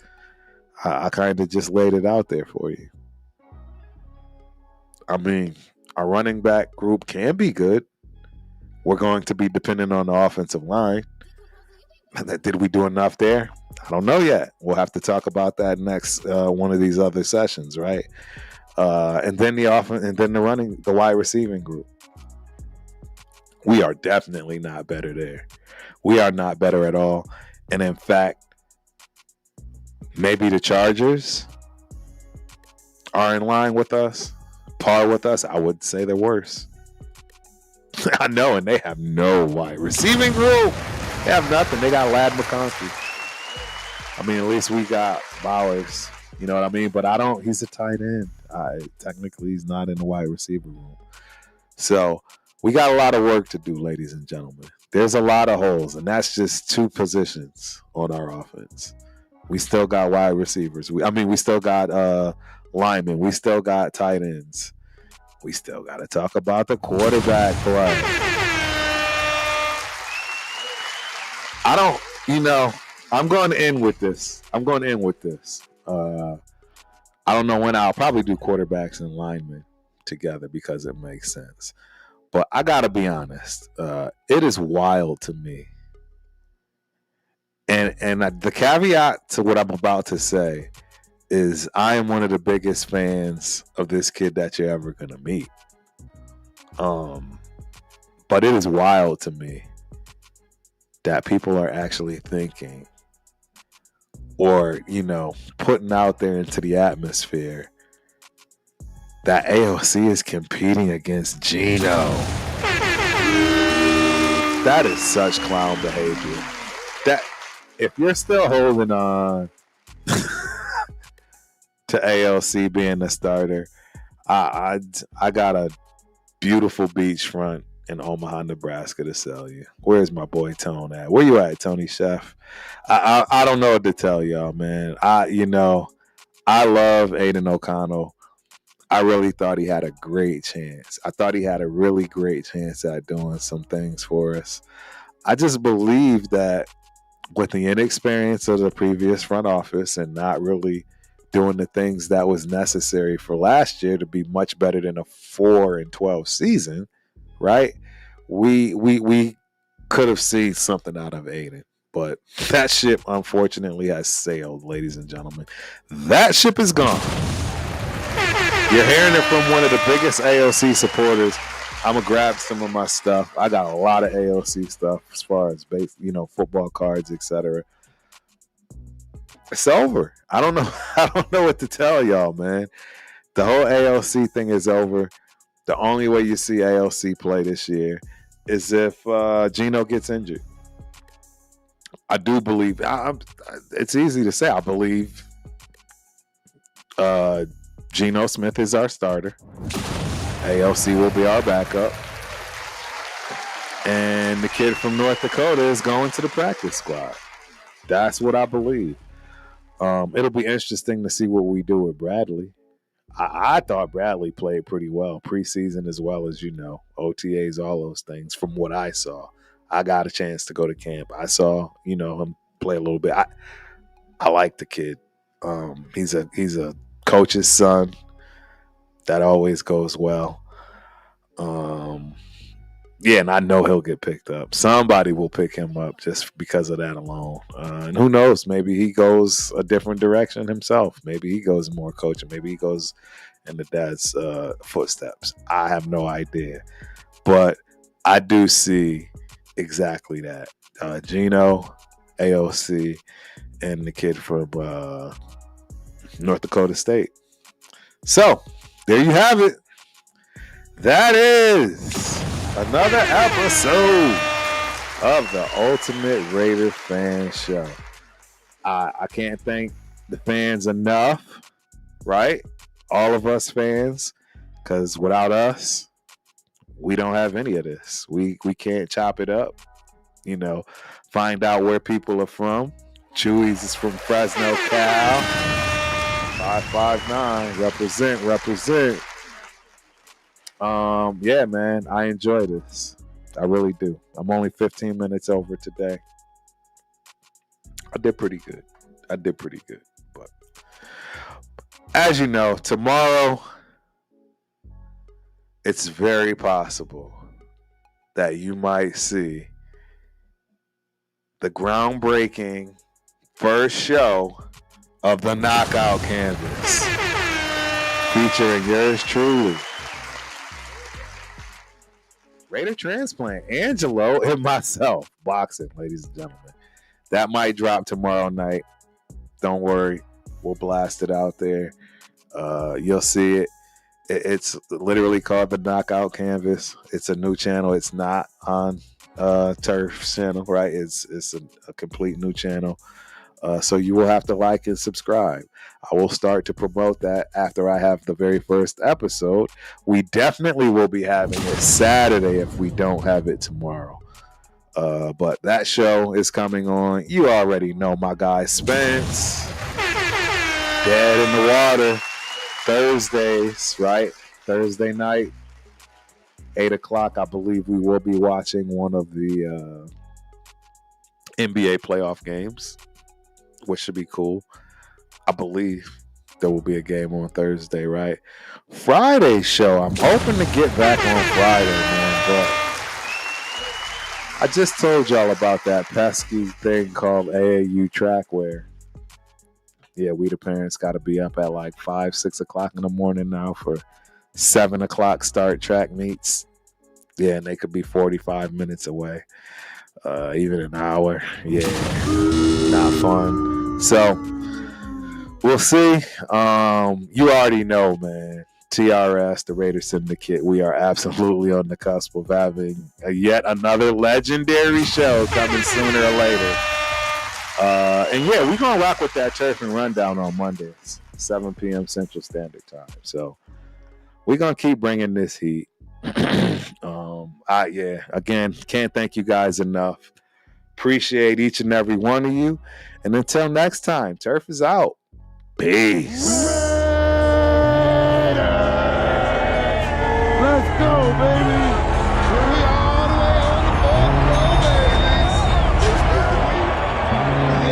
S2: I kind of just laid it out there for you. I mean, our running back group can be good. We're going to be dependent on the offensive line. Did we do enough there? I don't know yet. We'll have to talk about that next one of these other sessions, right? And then the wide receiving group. We are definitely not better there. We are not better at all. And in fact, maybe the Chargers are in line with us, par with us. I would say they're worse. I know, and they have no wide receiving group. They have nothing. They got Ladd McConkey. I mean, at least we got Bowers. You know what I mean? But he's a tight end. Technically, he's not in the wide receiver room. So we got a lot of work to do, ladies and gentlemen. There's a lot of holes, and that's just 2 positions on our offense. We still got wide receivers. We still got linemen. We still got tight ends. We still got to talk about the quarterback play. I'm going to end with this. I don't know when. I'll probably do quarterbacks and linemen together because it makes sense. But I got to be honest. It is wild to me. And the caveat to what I'm about to say is I am one of the biggest fans of this kid that you're ever going to meet. But it is wild to me that people are actually thinking or, putting out there into the atmosphere that AOC is competing against Geno. That is such clown behavior. That if you're still holding on to ALC being the starter. I got a beautiful beachfront in Omaha, Nebraska to sell you. Where's my boy Tone at? Where you at, Tony Chef? I don't know what to tell y'all, man. I love Aiden O'Connell. I really thought he had a great chance. I thought he had a really great chance at doing some things for us. I just believe that with the inexperience of the previous front office and not really doing the things that was necessary for last year to be much better than a 4-12 season, right? We could have seen something out of Aiden. But that ship, unfortunately, has sailed, ladies and gentlemen. That ship is gone. You're hearing it from one of the biggest AOC supporters. I'm going to grab some of my stuff. I got a lot of AOC stuff as far as football cards, etc. It's over. I don't know. I don't know what to tell y'all, man. The whole AOC thing is over. The only way you see AOC play this year is if Geno gets injured. I do believe. It's easy to say. I believe Geno Smith is our starter. AOC will be our backup. And the kid from North Dakota is going to the practice squad. That's what I believe. It'll be interesting to see what we do with Bradley. I thought Bradley played pretty well preseason as well as, OTAs, all those things from what I saw. I got a chance to go to camp. I saw, him play a little bit. I like the kid. He's a coach's son. That always goes well. And I know he'll get picked up. Somebody will pick him up just because of that alone. And who knows? Maybe he goes a different direction himself. Maybe he goes more coaching. Maybe he goes in the dad's footsteps. I have no idea. But I do see exactly that. Geno, AOC, and the kid from North Dakota State. So, there you have it. That is another episode of the Ultimate Raider Fan Show. I can't thank the fans enough, right? All of us fans, because without us, we don't have any of this. We can't chop it up, find out where people are from. Chewy's is from Fresno, Cal. 559, represent. Yeah, man, I enjoy this. I really do. I'm only 15 minutes over today. I did pretty good. But as you know, tomorrow, it's very possible that you might see the groundbreaking first show of the Knockout Canvas, featuring yours truly, Raider Transplant, Angelo, and myself, boxing, ladies and gentlemen. That might drop tomorrow night. Don't worry, we'll blast it out there. You'll see it. It's literally called the Knockout Canvas. It's a new channel. It's not on Turf's channel, right? It's a complete new channel. So you will have to like and subscribe. I will start to promote that after I have the very first episode. We definitely will be having it Saturday if we don't have it tomorrow. But that show is coming on. You already know my guy Spence. Dead in the Water. Thursdays, right? Thursday night, 8 o'clock. I believe we will be watching one of the NBA playoff games, which should be cool. I believe there will be a game on Thursday, right? Friday show, I'm hoping to get back on Friday, man. But I just told y'all about that pesky thing called AAU trackwear. Yeah, we the parents got to be up at like 5, 6 o'clock in the morning now for 7 o'clock start track meets. Yeah, and they could be 45 minutes away. Even an hour. Yeah, not fun. So, we'll see. You already know, man. TRS, the Raider Syndicate, we are absolutely on the cusp of having yet another legendary show coming sooner or later. And yeah, we're gonna rock with that Turf and Rundown on Mondays, 7 p.m. Central Standard Time. So we're gonna keep bringing this heat. Again, can't thank you guys enough. Appreciate each and every one of you. And until next time, Turf is out. Peace.
S1: Let's go, baby. We all the way on the fourth row, baby.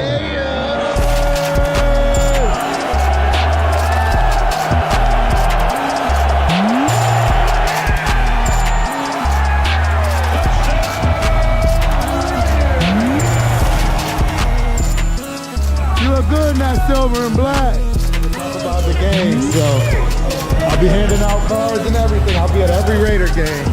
S1: You look good in that silver and black. Talk about the game, so I'll be handing out cards and everything. I'll be at every Raider game.